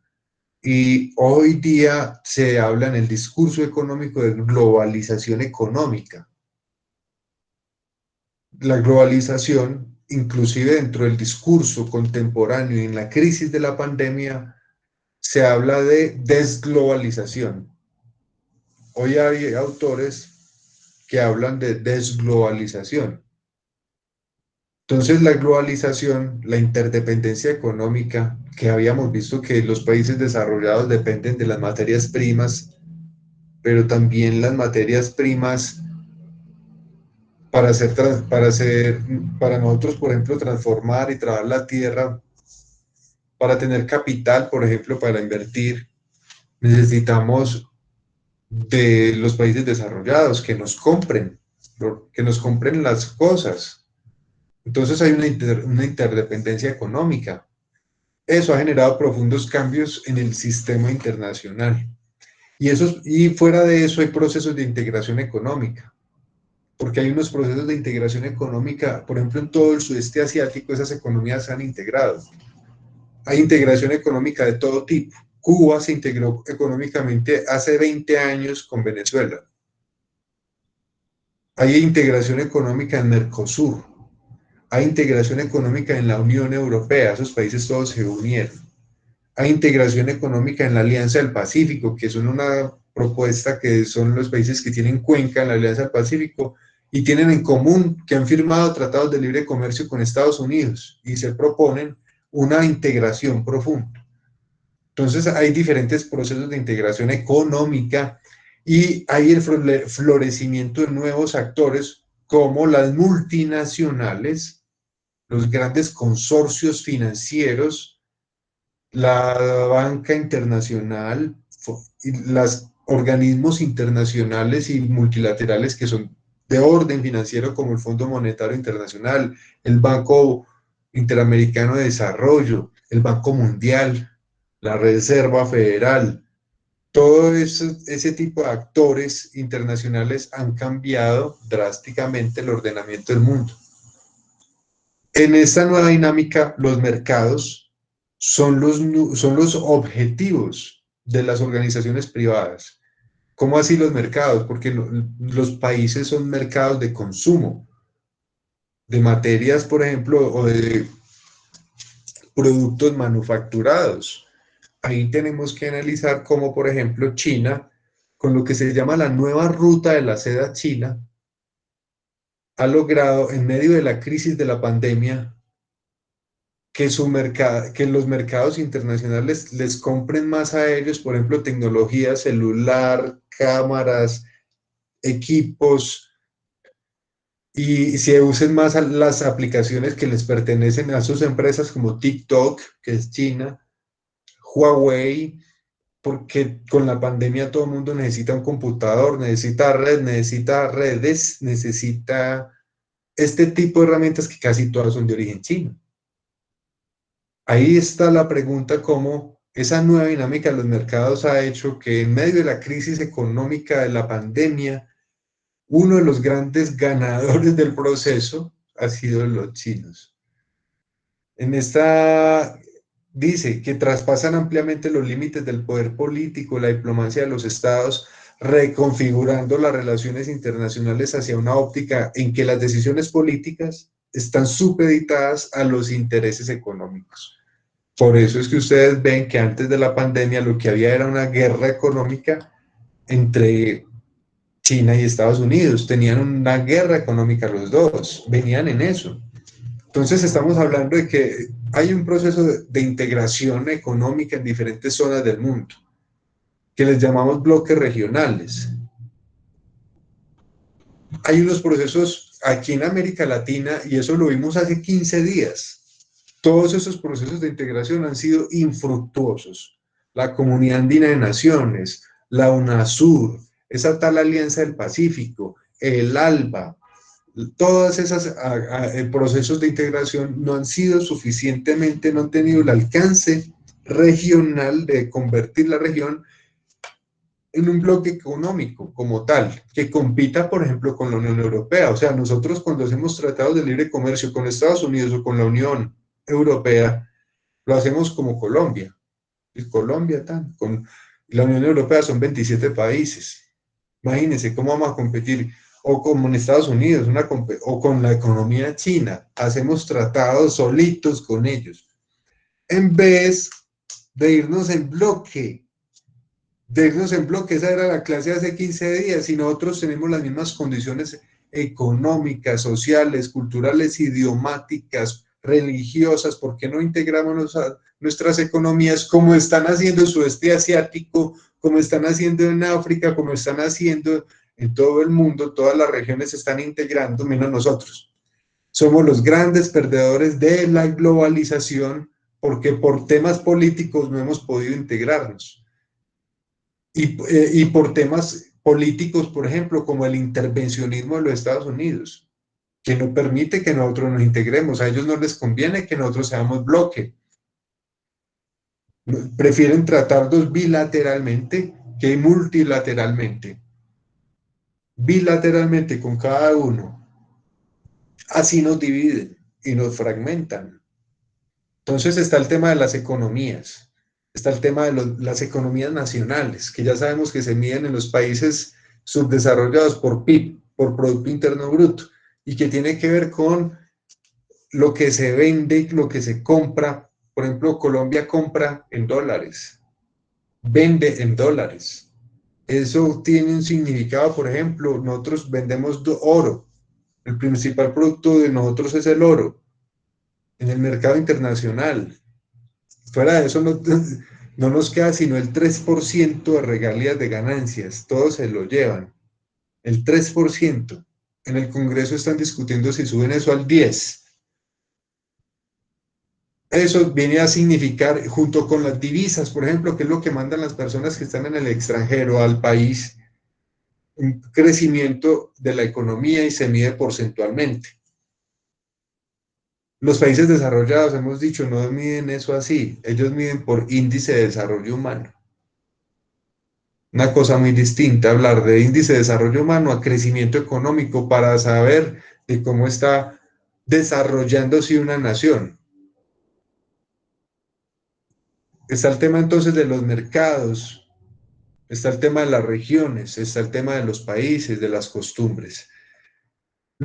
y hoy día se habla en el discurso económico de globalización económica. La globalización, inclusive dentro del discurso contemporáneo y en la crisis de la pandemia, se habla de desglobalización. Hoy hay autores que hablan de desglobalización. Entonces, la globalización, la interdependencia económica, que habíamos visto que los países desarrollados dependen de las materias primas, pero también las materias primas para nosotros, por ejemplo, transformar y trabajar la tierra, para tener capital, por ejemplo, para invertir, necesitamos de los países desarrollados que nos compren las cosas. Entonces hay una interdependencia económica. Eso ha generado profundos cambios en el sistema internacional. Y fuera de eso hay procesos de integración económica, porque hay unos procesos de integración económica, por ejemplo, en todo el sudeste asiático, esas economías se han integrado. Hay integración económica de todo tipo. Cuba se integró económicamente hace 20 años con Venezuela. Hay integración económica en Mercosur. Hay integración económica en la Unión Europea, esos países todos se unieron. Hay integración económica en la Alianza del Pacífico, que son una propuesta que son los países que tienen cuenca en la Alianza del Pacífico y tienen en común que han firmado tratados de libre comercio con Estados Unidos y se proponen una integración profunda. Entonces hay diferentes procesos de integración económica y hay el florecimiento de nuevos actores como las multinacionales, los grandes consorcios financieros, la banca internacional, y los organismos internacionales y multilaterales que son de orden financiero, como el Fondo Monetario Internacional, el Banco Interamericano de Desarrollo, el Banco Mundial, la Reserva Federal. Todo ese tipo de actores internacionales han cambiado drásticamente el ordenamiento del mundo. En esta nueva dinámica, los mercados son los objetivos de las organizaciones privadas. ¿Cómo así los mercados? Porque los países son mercados de consumo, de materias, por ejemplo, o de productos manufacturados. Ahí tenemos que analizar cómo, por ejemplo, China, con lo que se llama la nueva ruta de la seda china, ha logrado, en medio de la crisis de la pandemia, que los mercados internacionales les compren más a ellos, por ejemplo, tecnología celular, cámaras, equipos, y se usen más las aplicaciones que les pertenecen a sus empresas como TikTok, que es China, Huawei, porque con la pandemia todo el mundo necesita un computador, necesita redes, necesita este tipo de herramientas que casi todas son de origen chino. Ahí está la pregunta, cómo esa nueva dinámica de los mercados ha hecho que en medio de la crisis económica de la pandemia, uno de los grandes ganadores del proceso ha sido los chinos. En esta dice que traspasan ampliamente los límites del poder político, la diplomacia de los estados, reconfigurando las relaciones internacionales hacia una óptica en que las decisiones políticas están supeditadas a los intereses económicos. Por eso es que ustedes ven que antes de la pandemia lo que había era una guerra económica entre China y Estados Unidos. Tenían una guerra económica los dos, venían en eso. Entonces estamos hablando de que hay un proceso de integración económica en diferentes zonas del mundo, que les llamamos bloques regionales. Hay unos procesos aquí en América Latina, y eso lo vimos hace 15 días. Todos esos procesos de integración han sido infructuosos. La Comunidad Andina de Naciones, la UNASUR, esa tal Alianza del Pacífico, el ALBA, todos esos procesos de integración no han sido suficientemente, no han tenido el alcance regional de convertir la región en un bloque económico como tal, que compita, por ejemplo, con la Unión Europea. O sea, nosotros cuando hacemos tratados de libre comercio con Estados Unidos o con la Unión Europea, lo hacemos como Colombia. Y Colombia, con la Unión Europea son 27 países. Imagínense cómo vamos a competir, o como en Estados Unidos, o con la economía china, hacemos tratados solitos con ellos, en vez de irnos en bloque. Esa era la clase hace 15 días, y nosotros tenemos las mismas condiciones económicas, sociales, culturales, idiomáticas, religiosas. ¿Por qué no integramos nuestras economías como están haciendo en el sudeste asiático, como están haciendo en África, como están haciendo en todo el mundo? Todas las regiones se están integrando, menos nosotros. Somos los grandes perdedores de la globalización porque por temas políticos no hemos podido integrarnos. Y por temas políticos, por ejemplo, como el intervencionismo de los Estados Unidos, que no permite que nosotros nos integremos. A ellos no les conviene que nosotros seamos bloque. Prefieren tratarnos bilateralmente que multilateralmente. Bilateralmente con cada uno. Así nos dividen y nos fragmentan. Entonces está el tema de las economías. Está el tema de las economías nacionales, que ya sabemos que se miden en los países subdesarrollados por PIB, por Producto Interno Bruto, y que tiene que ver con lo que se vende, lo que se compra. Por ejemplo, Colombia compra en dólares, vende en dólares. Eso tiene un significado. Por ejemplo, nosotros vendemos oro. El principal producto de nosotros es el oro en el mercado internacional. Fuera de eso no nos queda sino el 3% de regalías de ganancias. Todos se lo llevan. El 3%. En el Congreso están discutiendo si suben eso al 10%. Eso viene a significar, junto con las divisas, por ejemplo, que es lo que mandan las personas que están en el extranjero al país, un crecimiento de la economía, y se mide porcentualmente. Los países desarrollados, hemos dicho, no miden eso así. Ellos miden por índice de desarrollo humano. Una cosa muy distinta, hablar de índice de desarrollo humano a crecimiento económico para saber de cómo está desarrollándose una nación. Está el tema entonces de los mercados, está el tema de las regiones, está el tema de los países, de las costumbres.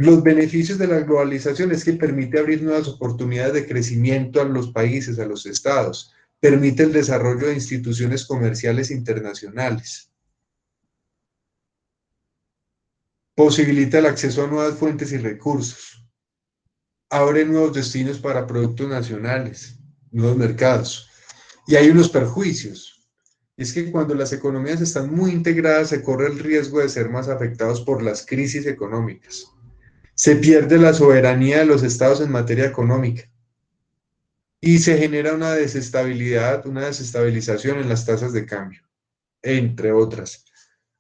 Los beneficios de la globalización es que permite abrir nuevas oportunidades de crecimiento a los países, a los estados, permite el desarrollo de instituciones comerciales internacionales, posibilita el acceso a nuevas fuentes y recursos, abre nuevos destinos para productos nacionales, nuevos mercados. Y hay unos perjuicios. Es que cuando las economías están muy integradas se corre el riesgo de ser más afectados por las crisis económicas. Se pierde la soberanía de los estados en materia económica y se genera una desestabilidad, una desestabilización en las tasas de cambio, entre otras.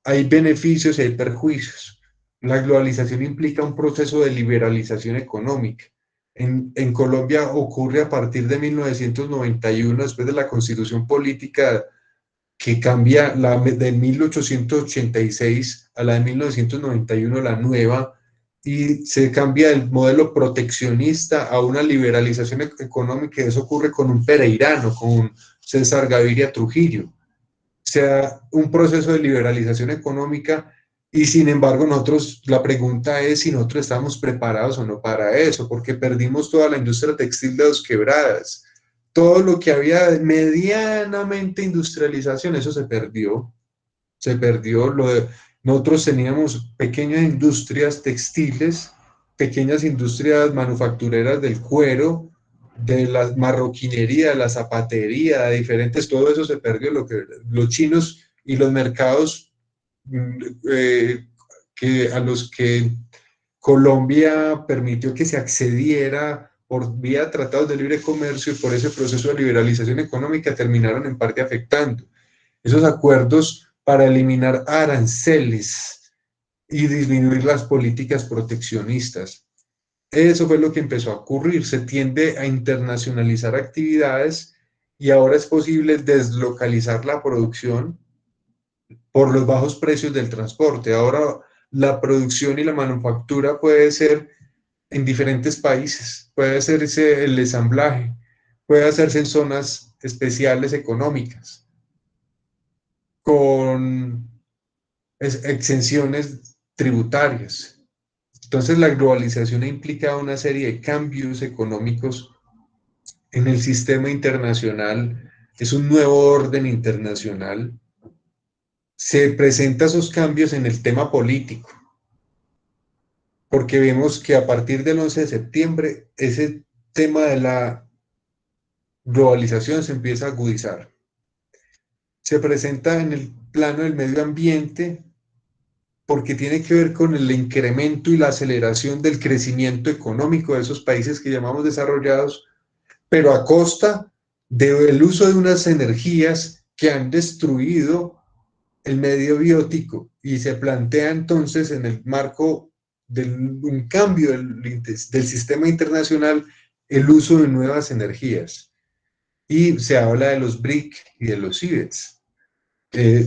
Hay beneficios y hay perjuicios. La globalización implica un proceso de liberalización económica. En Colombia ocurre a partir de 1991, después de la constitución política que cambia de 1886 a la de 1991, la nueva, y se cambia el modelo proteccionista a una liberalización económica, y eso ocurre con un pereirano, con César Gaviria Trujillo. O sea, un proceso de liberalización económica, y sin embargo nosotros, la pregunta es si nosotros estamos preparados o no para eso, porque perdimos toda la industria textil de Dos Quebradas, todo lo que había medianamente industrialización, eso se perdió, nosotros teníamos pequeñas industrias textiles, pequeñas industrias manufactureras del cuero, de la marroquinería, de la zapatería, de diferentes, todo eso se perdió, los chinos y los mercados a los que Colombia permitió que se accediera por vía de tratados de libre comercio y por ese proceso de liberalización económica terminaron en parte afectando. Esos acuerdos para eliminar aranceles y disminuir las políticas proteccionistas. Eso fue lo que empezó a ocurrir. Se tiende a internacionalizar actividades y ahora es posible deslocalizar la producción por los bajos precios del transporte. Ahora la producción y la manufactura puede ser en diferentes países, puede hacerse el ensamblaje, puede hacerse en zonas especiales económicas, con exenciones tributarias. Entonces la globalización ha implicado una serie de cambios económicos en el sistema internacional, es un nuevo orden internacional. Se presentan esos cambios en el tema político, porque vemos que a partir del 11 de septiembre ese tema de la globalización se empieza a agudizar. Se presenta en el plano del medio ambiente porque tiene que ver con el incremento y la aceleración del crecimiento económico de esos países que llamamos desarrollados, pero a costa del uso de unas energías que han destruido el medio biótico, y se plantea entonces en el marco de un cambio del sistema internacional el uso de nuevas energías. Y se habla de los BRIC y de los CIBETS.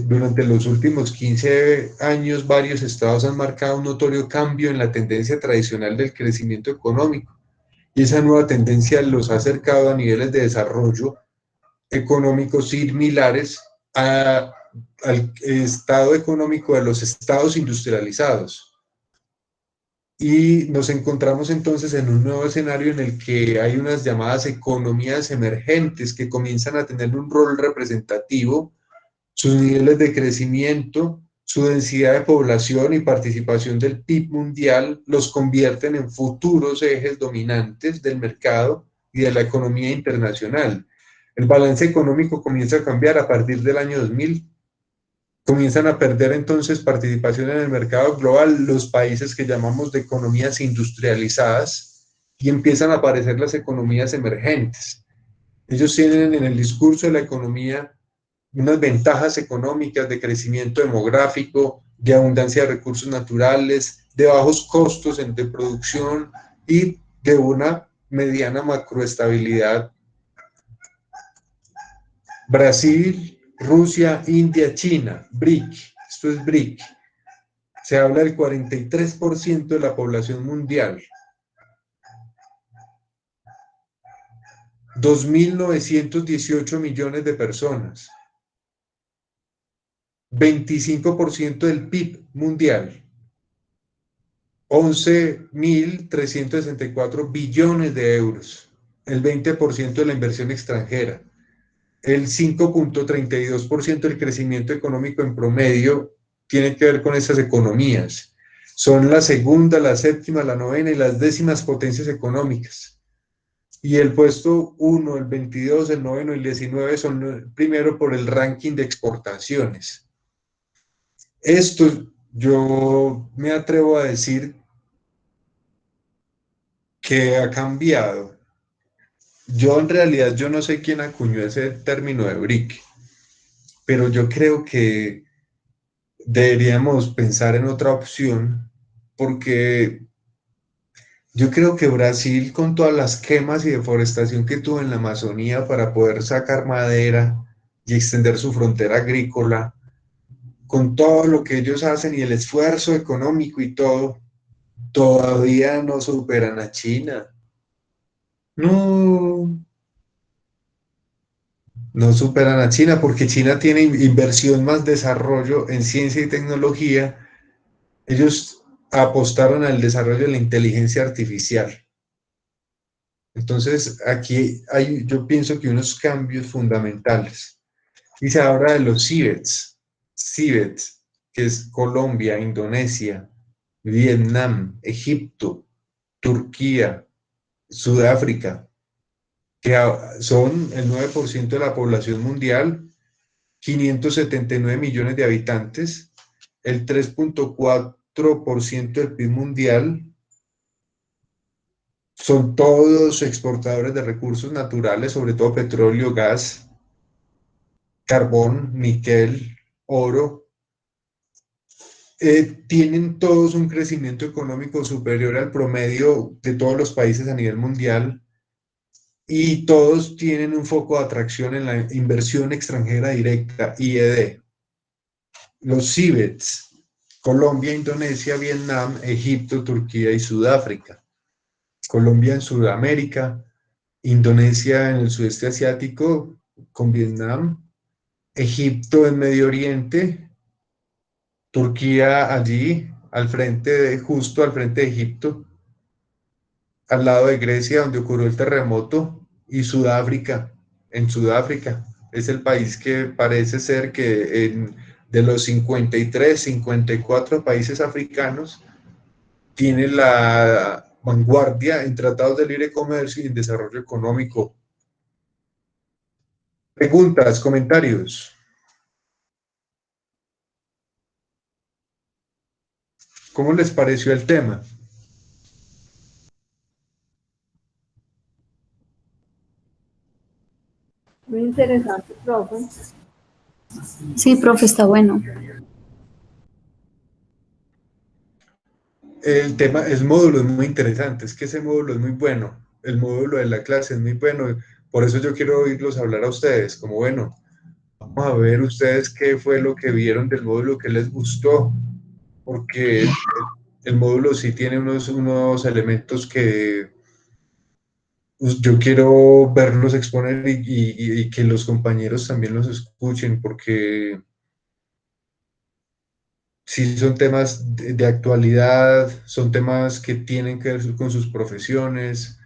Durante los últimos 15 años, varios estados han marcado un notorio cambio en la tendencia tradicional del crecimiento económico, y esa nueva tendencia los ha acercado a niveles de desarrollo económico similares al estado económico de los estados industrializados. Y nos encontramos entonces en un nuevo escenario en el que hay unas llamadas economías emergentes que comienzan a tener un rol representativo. Sus niveles de crecimiento, su densidad de población y participación del PIB mundial los convierten en futuros ejes dominantes del mercado y de la economía internacional. El balance económico comienza a cambiar a partir del año 2000. Comienzan a perder entonces participación en el mercado global los países que llamamos de economías industrializadas, y empiezan a aparecer las economías emergentes. Ellos tienen en el discurso de la economía unas ventajas económicas de crecimiento demográfico, de abundancia de recursos naturales, de bajos costos de producción y de una mediana macroestabilidad. Brasil, Rusia, India, China, BRIC, esto es BRIC. Se habla del 43% de la población mundial. 2.918 millones de personas. 25% del PIB mundial. 11.364 billones de euros, el 20% de la inversión extranjera, el 5.32% del crecimiento económico en promedio tiene que ver con esas economías. Son la segunda, la séptima, la novena y las décimas potencias económicas. Y el puesto 1, el 22, el noveno y el 19 son el primero por el ranking de exportaciones. Esto yo me atrevo a decir que ha cambiado. Yo en realidad yo no sé quién acuñó ese término de BRIC, pero yo creo que deberíamos pensar en otra opción, porque yo creo que Brasil, con todas las quemas y deforestación que tuvo en la Amazonía para poder sacar madera y extender su frontera agrícola, con todo lo que ellos hacen y el esfuerzo económico y todo, todavía no superan a China. No superan a China porque China tiene inversión más desarrollo en ciencia y tecnología. Ellos apostaron al desarrollo de la inteligencia artificial. Entonces, aquí hay, yo pienso que unos cambios fundamentales. Y se habla de los CIBETs, que es Colombia, Indonesia, Vietnam, Egipto, Turquía, Sudáfrica, que son el 9% de la población mundial, 579 millones de habitantes, el 3.4% del PIB mundial, son todos exportadores de recursos naturales, sobre todo petróleo, gas, carbón, níquel, oro. Tienen todos un crecimiento económico superior al promedio de todos los países a nivel mundial y todos tienen un foco de atracción en la inversión extranjera directa, IED. Los CIBETs, Colombia, Indonesia, Vietnam, Egipto, Turquía y Sudáfrica. Colombia en Sudamérica, Indonesia en el sudeste asiático con Vietnam, Egipto en Medio Oriente, Turquía allí, justo al frente de Egipto, al lado de Grecia, donde ocurrió el terremoto, y Sudáfrica, en Sudáfrica. Es el país que parece ser que de los 53, 54 países africanos, tiene la vanguardia en tratados de libre comercio y en desarrollo económico. Preguntas, comentarios. ¿Cómo les pareció el tema? Muy interesante, profe. Sí, profe, está bueno. El tema, el módulo es muy interesante, es que ese módulo es muy bueno, el módulo de la clase es muy bueno, por eso yo quiero oírlos hablar a ustedes, como bueno, vamos a ver ustedes qué fue lo que vieron del módulo que les gustó, porque el módulo sí tiene unos elementos que yo quiero verlos exponer y que los compañeros también los escuchen, porque sí son temas de actualidad, son temas que tienen que ver con sus profesiones.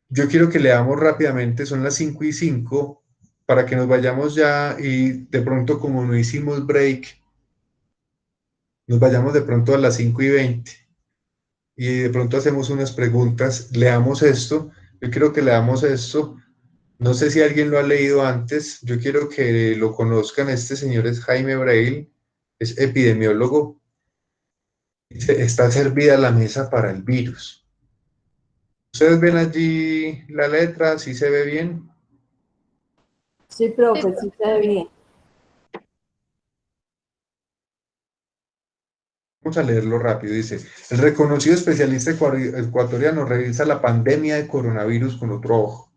Yo quiero que leamos rápidamente, son las 5:05, para que nos vayamos ya y de pronto como no hicimos break, nos vayamos de pronto a las 5:20 y de pronto hacemos unas preguntas, leamos esto, yo quiero que leamos esto, no sé si alguien lo ha leído antes, yo quiero que lo conozcan, este señor es Jaime Braille, es epidemiólogo, está servida la mesa para el virus. ¿Ustedes ven allí la letra? ¿Sí se ve bien? Sí, profe, sí se ve bien. Vamos a leerlo rápido. Dice, el reconocido especialista ecuatoriano revisa la pandemia de coronavirus con otro ojo.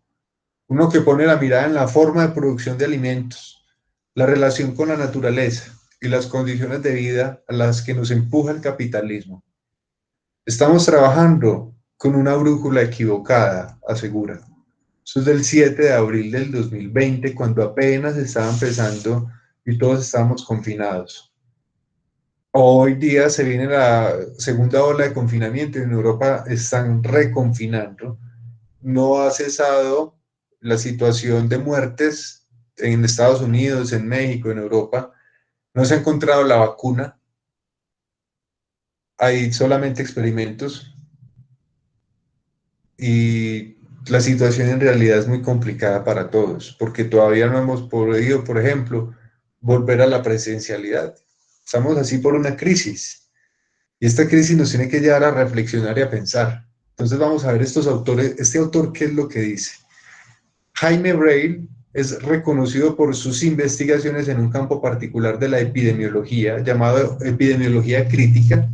Uno que pone la mirada en la forma de producción de alimentos, la relación con la naturaleza y las condiciones de vida a las que nos empuja el capitalismo. Estamos trabajando con una brújula equivocada, asegura. Eso es del 7 de abril del 2020, cuando apenas estaba empezando y todos estábamos confinados. Hoy día se viene la segunda ola de confinamiento y en Europa están reconfinando. No ha cesado la situación de muertes en Estados Unidos, en México, en Europa. No se ha encontrado la vacuna. Hay solamente experimentos y la situación en realidad es muy complicada para todos, porque todavía no hemos podido, por ejemplo, volver a la presencialidad. Estamos así por una crisis y esta crisis nos tiene que llevar a reflexionar y a pensar. Entonces vamos a ver estos autores, este autor, ¿qué es lo que dice? Jaime Braille es reconocido por sus investigaciones en un campo particular de la epidemiología, llamado epidemiología crítica,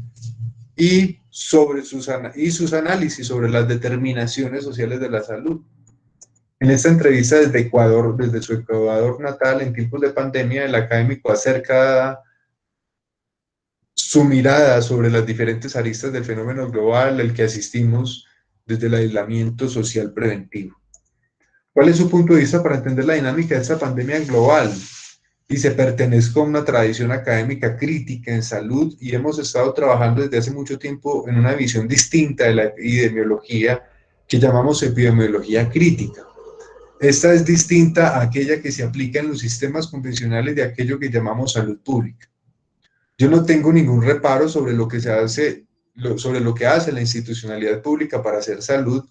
y sus análisis sobre las determinaciones sociales de la salud. En esta entrevista desde Ecuador, desde su Ecuador natal, en tiempos de pandemia, el académico acerca su mirada sobre las diferentes aristas del fenómeno global al que asistimos desde el aislamiento social preventivo. ¿Cuál es su punto de vista para entender la dinámica de esta pandemia global? Dice, pertenezco a una tradición académica crítica en salud y hemos estado trabajando desde hace mucho tiempo en una visión distinta de la epidemiología que llamamos epidemiología crítica. Esta es distinta a aquella que se aplica en los sistemas convencionales de aquello que llamamos salud pública. Yo no tengo ningún reparo sobre lo que se hace, sobre lo que hace la institucionalidad pública para hacer salud.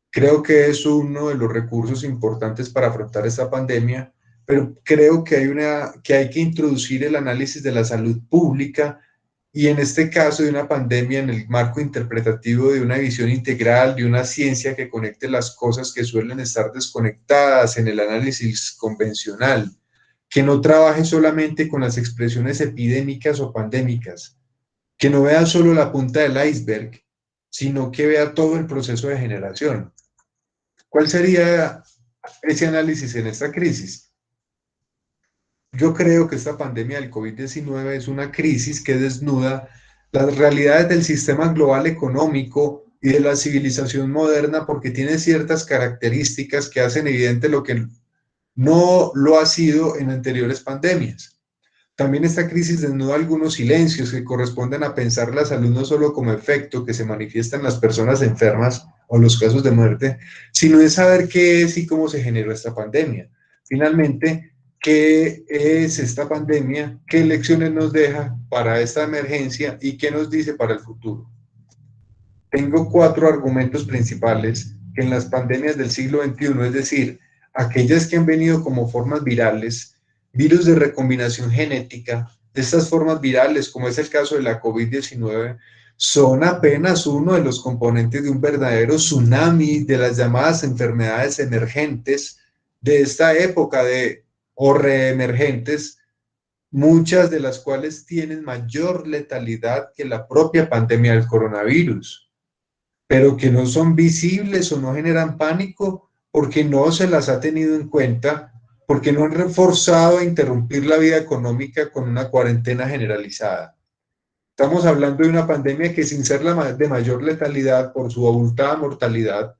Creo que es uno de los recursos importantes para afrontar esta pandemia, pero creo que hay que introducir el análisis de la salud pública y en este caso de una pandemia en el marco interpretativo de una visión integral, de una ciencia que conecte las cosas que suelen estar desconectadas en el análisis convencional, que no trabaje solamente con las expresiones epidémicas o pandémicas, que no vea solo la punta del iceberg, sino que vea todo el proceso de generación. ¿Cuál sería ese análisis en esta crisis? Yo creo que esta pandemia del COVID-19 es una crisis que desnuda las realidades del sistema global económico y de la civilización moderna porque tiene ciertas características que hacen evidente lo que no lo ha sido en anteriores pandemias. También esta crisis desnuda algunos silencios que corresponden a pensar la salud no solo como efecto que se manifiesta en las personas enfermas o los casos de muerte, sino en saber qué es y cómo se generó esta pandemia. Finalmente, ¿qué es esta pandemia? ¿Qué lecciones nos deja para esta emergencia y qué nos dice para el futuro? Tengo 4 argumentos principales que en las pandemias del siglo XXI, es decir, aquellas que han venido como formas virales, virus de recombinación genética, estas formas virales, como es el caso de la COVID-19, son apenas uno de los componentes de un verdadero tsunami de las llamadas enfermedades emergentes de esta época o reemergentes, muchas de las cuales tienen mayor letalidad que la propia pandemia del coronavirus, pero que no son visibles o no generan pánico porque no se las ha tenido en cuenta, porque no han reforzado a interrumpir la vida económica con una cuarentena generalizada. Estamos hablando de una pandemia que, sin ser de mayor letalidad por su abultada mortalidad,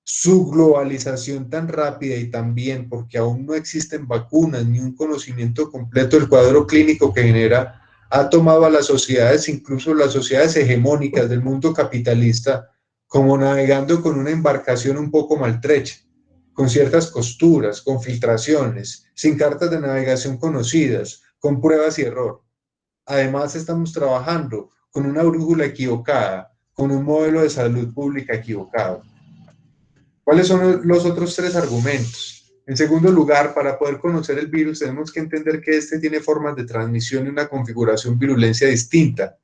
su globalización tan rápida y también porque aún no existen vacunas ni un conocimiento completo del cuadro clínico que genera, ha tomado a las sociedades, incluso las sociedades hegemónicas del mundo capitalista, como navegando con una embarcación un poco maltrecha, con ciertas costuras, con filtraciones, sin cartas de navegación conocidas, con pruebas y error. Además, estamos trabajando con una brújula equivocada, con un modelo de salud pública equivocado. ¿Cuáles son los otros 3 argumentos? En segundo lugar, para poder conocer el virus, tenemos que entender que este tiene formas de transmisión y una configuración de virulencia distinta.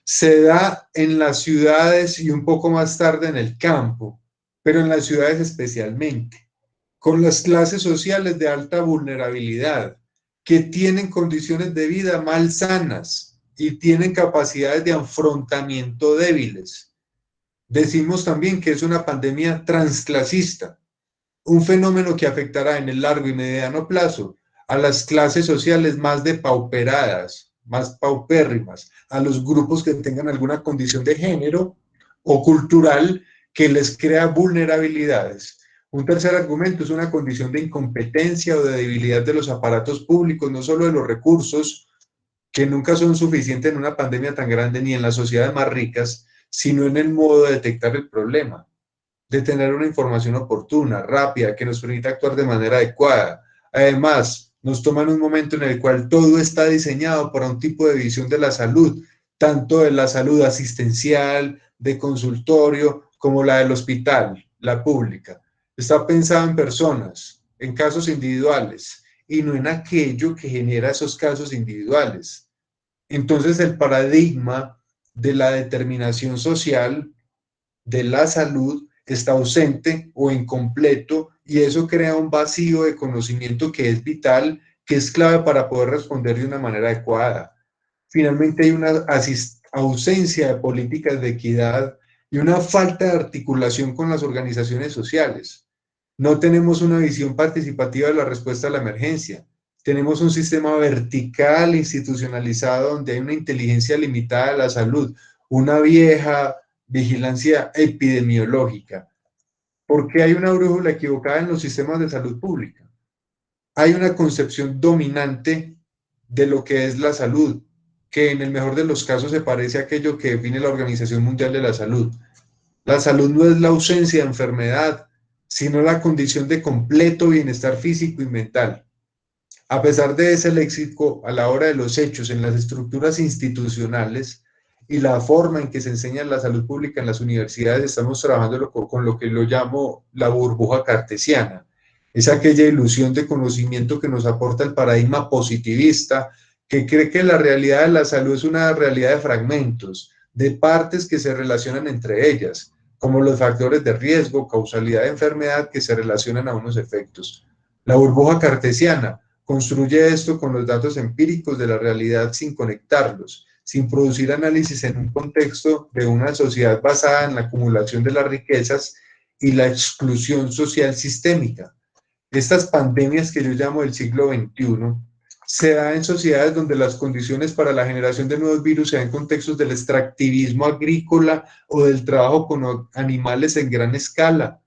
Se da en las ciudades y un poco más tarde en el campo, pero en las ciudades especialmente, con las clases sociales de alta vulnerabilidad, que tienen condiciones de vida mal sanas y tienen capacidades de afrontamiento débiles. Decimos también que es una pandemia transclasista, un fenómeno que afectará en el largo y mediano plazo a las clases sociales más depauperadas, más paupérrimas, a los grupos que tengan alguna condición de género o cultural que les crea vulnerabilidades. Un tercer argumento es una condición de incompetencia o de debilidad de los aparatos públicos, no solo de los recursos que nunca son suficientes en una pandemia tan grande ni en las sociedades más ricas, sino en el modo de detectar el problema, de tener una información oportuna, rápida, que nos permita actuar de manera adecuada. Además, nos toma en un momento en el cual todo está diseñado para un tipo de visión de la salud, tanto de la salud asistencial, de consultorio, como la del hospital, la pública. Está pensado en personas, en casos individuales, y no en aquello que genera esos casos individuales. Entonces, el paradigma de la determinación social de la salud está ausente o incompleto, y eso crea un vacío de conocimiento que es vital, que es clave para poder responder de una manera adecuada. Finalmente hay una ausencia de políticas de equidad y una falta de articulación con las organizaciones sociales. No tenemos una visión participativa de la respuesta a la emergencia. Tenemos un sistema vertical institucionalizado donde hay una inteligencia limitada de la salud, una vieja vigilancia epidemiológica. ¿Por qué hay una brújula equivocada en los sistemas de salud pública? Hay una concepción dominante de lo que es la salud, que en el mejor de los casos se parece a aquello que define la Organización Mundial de la Salud. La salud no es la ausencia de enfermedad, sino la condición de completo bienestar físico y mental. A pesar de ese léxico, a la hora de los hechos, en las estructuras institucionales y la forma en que se enseña la salud pública en las universidades, estamos trabajando con lo que lo llamo la burbuja cartesiana. Es aquella ilusión de conocimiento que nos aporta el paradigma positivista, que cree que la realidad de la salud es una realidad de fragmentos, de partes que se relacionan entre ellas, como los factores de riesgo, causalidad de enfermedad que se relacionan a unos efectos. La burbuja cartesiana construye esto con los datos empíricos de la realidad sin conectarlos, sin producir análisis en un contexto de una sociedad basada en la acumulación de las riquezas y la exclusión social sistémica. Estas pandemias que yo llamo del siglo XXI se dan en sociedades donde las condiciones para la generación de nuevos virus se dan en contextos del extractivismo agrícola o del trabajo con animales en gran escala,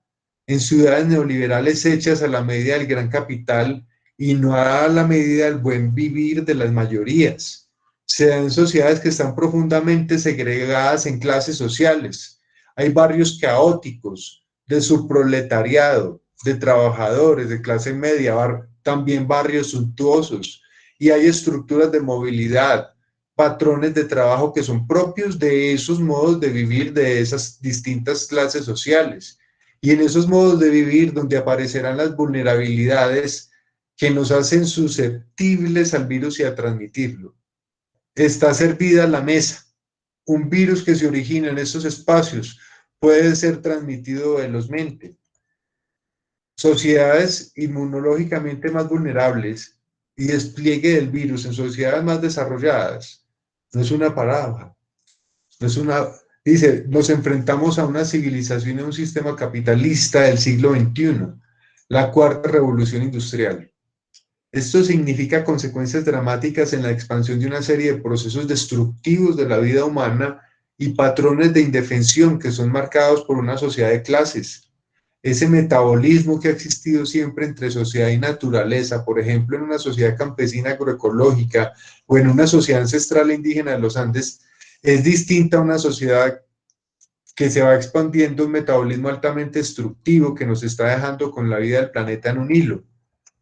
en ciudades neoliberales hechas a la medida del gran capital y no a la medida del buen vivir de las mayorías. Se dan en sociedades que están profundamente segregadas en clases sociales. Hay barrios caóticos de subproletariado, de trabajadores, de clase media, también barrios suntuosos, y hay estructuras de movilidad, patrones de trabajo que son propios de esos modos de vivir de esas distintas clases sociales. Y en esos modos de vivir donde aparecerán las vulnerabilidades que nos hacen susceptibles al virus y a transmitirlo. Está servida la mesa. Un virus que se origina en estos espacios puede ser transmitido velozmente. Sociedades inmunológicamente más vulnerables y despliegue del virus en sociedades más desarrolladas no es una paradoja, no es una... Dice, nos enfrentamos a una civilización y a un sistema capitalista del siglo XXI, la cuarta revolución industrial. Esto significa consecuencias dramáticas en la expansión de una serie de procesos destructivos de la vida humana y patrones de indefensión que son marcados por una sociedad de clases. Ese metabolismo que ha existido siempre entre sociedad y naturaleza, por ejemplo, en una sociedad campesina agroecológica o en una sociedad ancestral indígena de los Andes, es distinta a una sociedad que se va expandiendo un metabolismo altamente destructivo que nos está dejando con la vida del planeta en un hilo.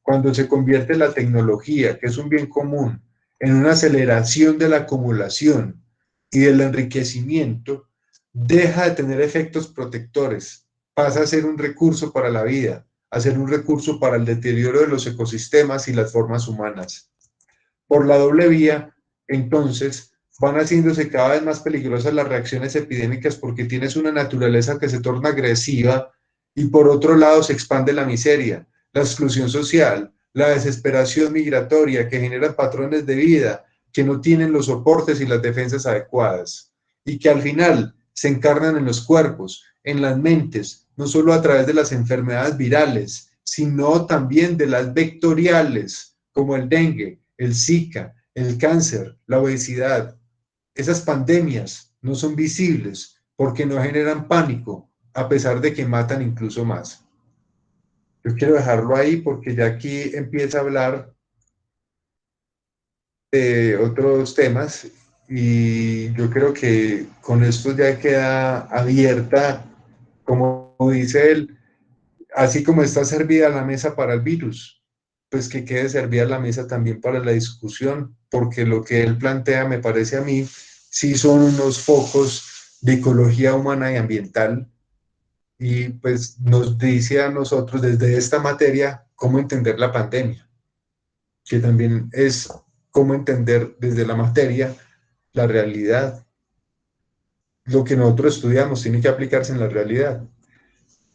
Cuando se convierte la tecnología, que es un bien común, en una aceleración de la acumulación y del enriquecimiento, deja de tener efectos protectores, pasa a ser un recurso para la vida, a ser un recurso para el deterioro de los ecosistemas y las formas humanas. Por la doble vía, entonces, van haciéndose cada vez más peligrosas las reacciones epidémicas porque tienes una naturaleza que se torna agresiva y por otro lado se expande la miseria, la exclusión social, la desesperación migratoria que genera patrones de vida que no tienen los soportes y las defensas adecuadas y que al final se encarnan en los cuerpos, en las mentes, no solo a través de las enfermedades virales, sino también de las vectoriales, como el dengue, el Zika, el cáncer, la obesidad. Esas pandemias no son visibles porque no generan pánico, a pesar de que matan incluso más. Yo quiero dejarlo ahí porque ya aquí empieza a hablar de otros temas y yo creo que con esto ya queda abierta, como dice él, así como está servida la mesa para el virus, pues que quede servida la mesa también para la discusión, porque lo que él plantea, me parece a mí, sí son unos focos de ecología humana y ambiental, y pues nos dice a nosotros desde esta materia cómo entender la pandemia, que también es cómo entender desde la materia la realidad. Lo que nosotros estudiamos tiene que aplicarse en la realidad.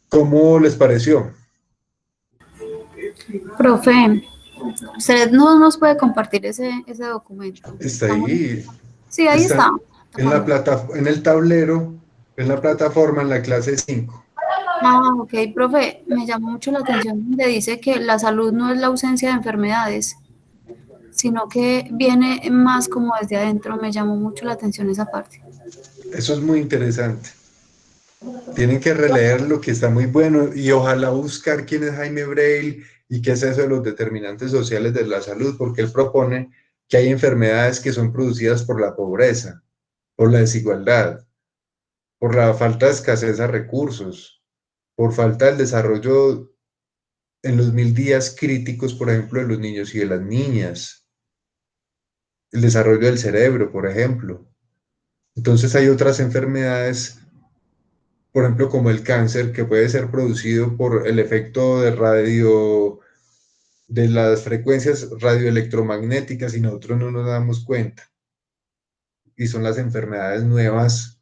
¿Cómo les pareció? Profe, usted no nos puede compartir ese documento. Está ahí, Sí, ahí está. en la en el tablero, en la plataforma, en la clase 5. Ah, ok, profe, me llamó mucho la atención donde dice que la salud no es la ausencia de enfermedades, sino que viene más como desde adentro. Me llamó mucho la atención esa parte. Eso es muy interesante. Tienen que releerlo, que está muy bueno, y ojalá buscar quién es Jaime Breil y qué es eso de los determinantes sociales de la salud, porque él propone que hay enfermedades que son producidas por la pobreza, por la desigualdad, por la falta de escasez de recursos, por falta del desarrollo en los 1000 días críticos, por ejemplo, de los niños y de las niñas, el desarrollo del cerebro, por ejemplo. Entonces hay otras enfermedades, por ejemplo, como el cáncer, que puede ser producido por el efecto de las frecuencias radioelectromagnéticas y nosotros no nos damos cuenta. Y son las enfermedades nuevas.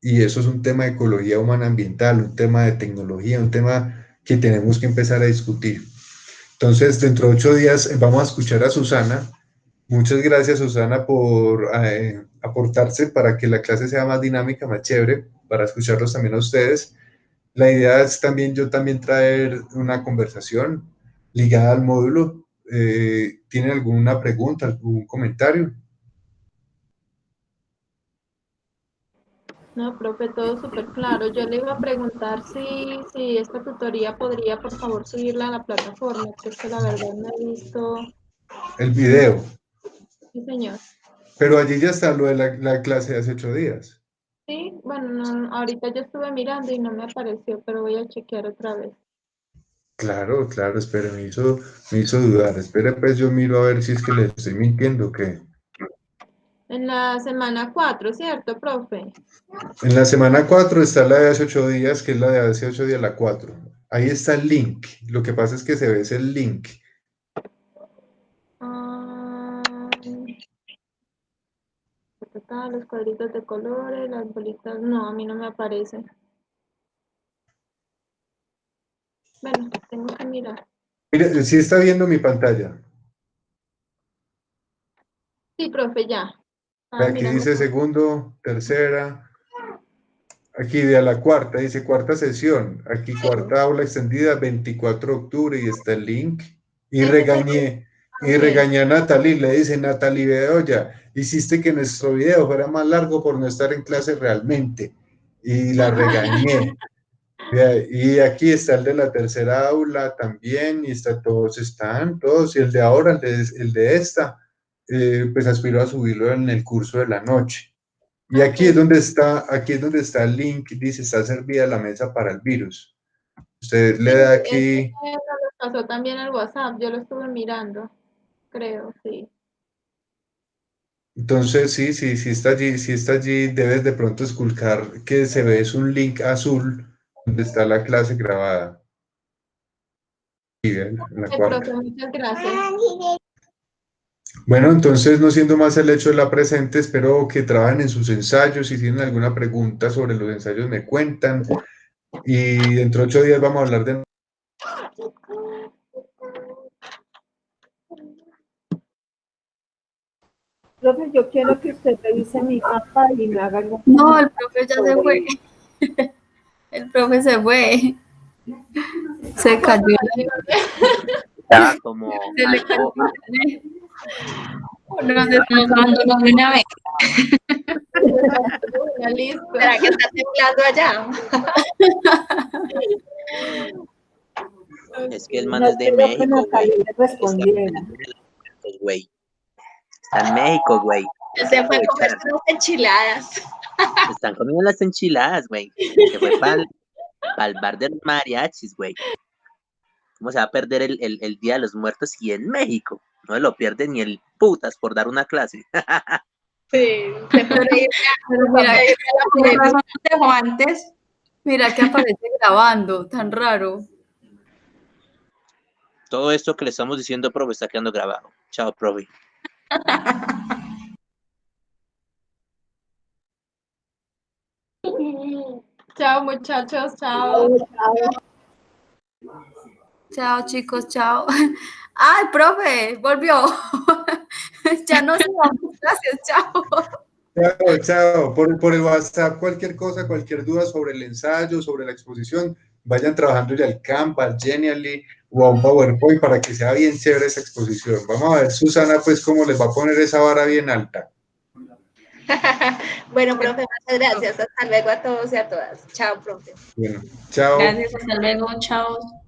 Y eso es un tema de ecología humana ambiental, un tema de tecnología, un tema que tenemos que empezar a discutir. Entonces, dentro de 8 días vamos a escuchar a Susana. Muchas gracias, Susana, por aportarse para que la clase sea más dinámica, más chévere, para escucharlos también a ustedes. La idea es también yo también traer una conversación ligada al módulo. ¿Tienen alguna pregunta, algún comentario? No, profe, todo súper claro. Yo le iba a preguntar si esta tutoría podría, por favor, subirla a la plataforma, que es que la verdad no he visto. El video. Sí, señor. Pero allí ya está lo de la clase de hace 8 días. Sí, bueno, no, ahorita yo estuve mirando y no me apareció, pero voy a chequear otra vez. Claro, claro, espere, me hizo dudar. Espere, pues yo miro a ver si es que le estoy mintiendo o qué. En la semana 4, ¿cierto, profe? En la semana 4 está la de hace 8 días, que es la de hace 8 días, la 4. Ahí está el link. Lo que pasa es que se ve ese link. Los cuadritos de colores, las bolitas, no, a mí no me aparece. Bueno, tengo que mirar. Mire, sí está viendo mi pantalla. Sí, profe, ya. Aquí dice segundo, tercera. Aquí de a la cuarta, dice cuarta sesión. Aquí cuarta aula extendida, 24 de octubre y está el link. Y regañé a Natalie, le dice, Natalie Bedoya, hiciste que nuestro video fuera más largo por no estar en clase realmente. Y la regañé. Y aquí está el de la tercera aula también, y están todos, y el de ahora, el de esta, pues aspiro a subirlo en el curso de la noche. Y aquí es donde está el link, dice, está servida la mesa para el virus. Usted le da aquí. Eso nos pasó también al WhatsApp, yo lo estuve mirando, creo, sí. Entonces, sí está allí, debes de pronto esculcar que se ve, es un link azul donde está la clase grabada. Y en la cuarta. Profe, muchas gracias. Bueno, entonces, no siendo más el hecho de la presente, espero que trabajen en sus ensayos. Si tienen alguna pregunta sobre los ensayos, me cuentan. Y dentro de 8 días vamos a hablar de... Profe, yo quiero que usted revise mi mapa y me haga algo. No, el profe ya se fue. El profe se fue. Se cayó. Ya, como Se le cayó. Nos abandonó de una vez. Listo. ¿Será que está temblando allá? Es que el man es de México, güey. Respondiera. Güey. Está en México, güey. Se fue a comer unas enchiladas. Están comiendo las enchiladas, güey. Se fue para el bar de los mariachis, güey. ¿Cómo se va a perder el Día de los Muertos y en México? No lo pierde ni el putas por dar una clase. Sí, se fue a ir Pero mira, a la dejó antes. mira que aparece grabando, tan raro. Todo esto que le estamos diciendo, profe, está quedando grabado. Chao, profe. Chao, muchachos, chao. Chao, chicos, chao. ¡Ay, profe! Volvió. Ya no se vamos. Gracias, chao. Chao, chao. Por el WhatsApp, cualquier cosa, cualquier duda sobre el ensayo, sobre la exposición, vayan trabajando ya al Canva, al Genially o a un PowerPoint para que sea bien chévere esa exposición. Vamos a ver, Susana, pues cómo les va a poner esa vara bien alta. Bueno, profe, muchas gracias. Hasta luego a todos y a todas. Chao, profe. Bueno, chao. Gracias, hasta luego, chao.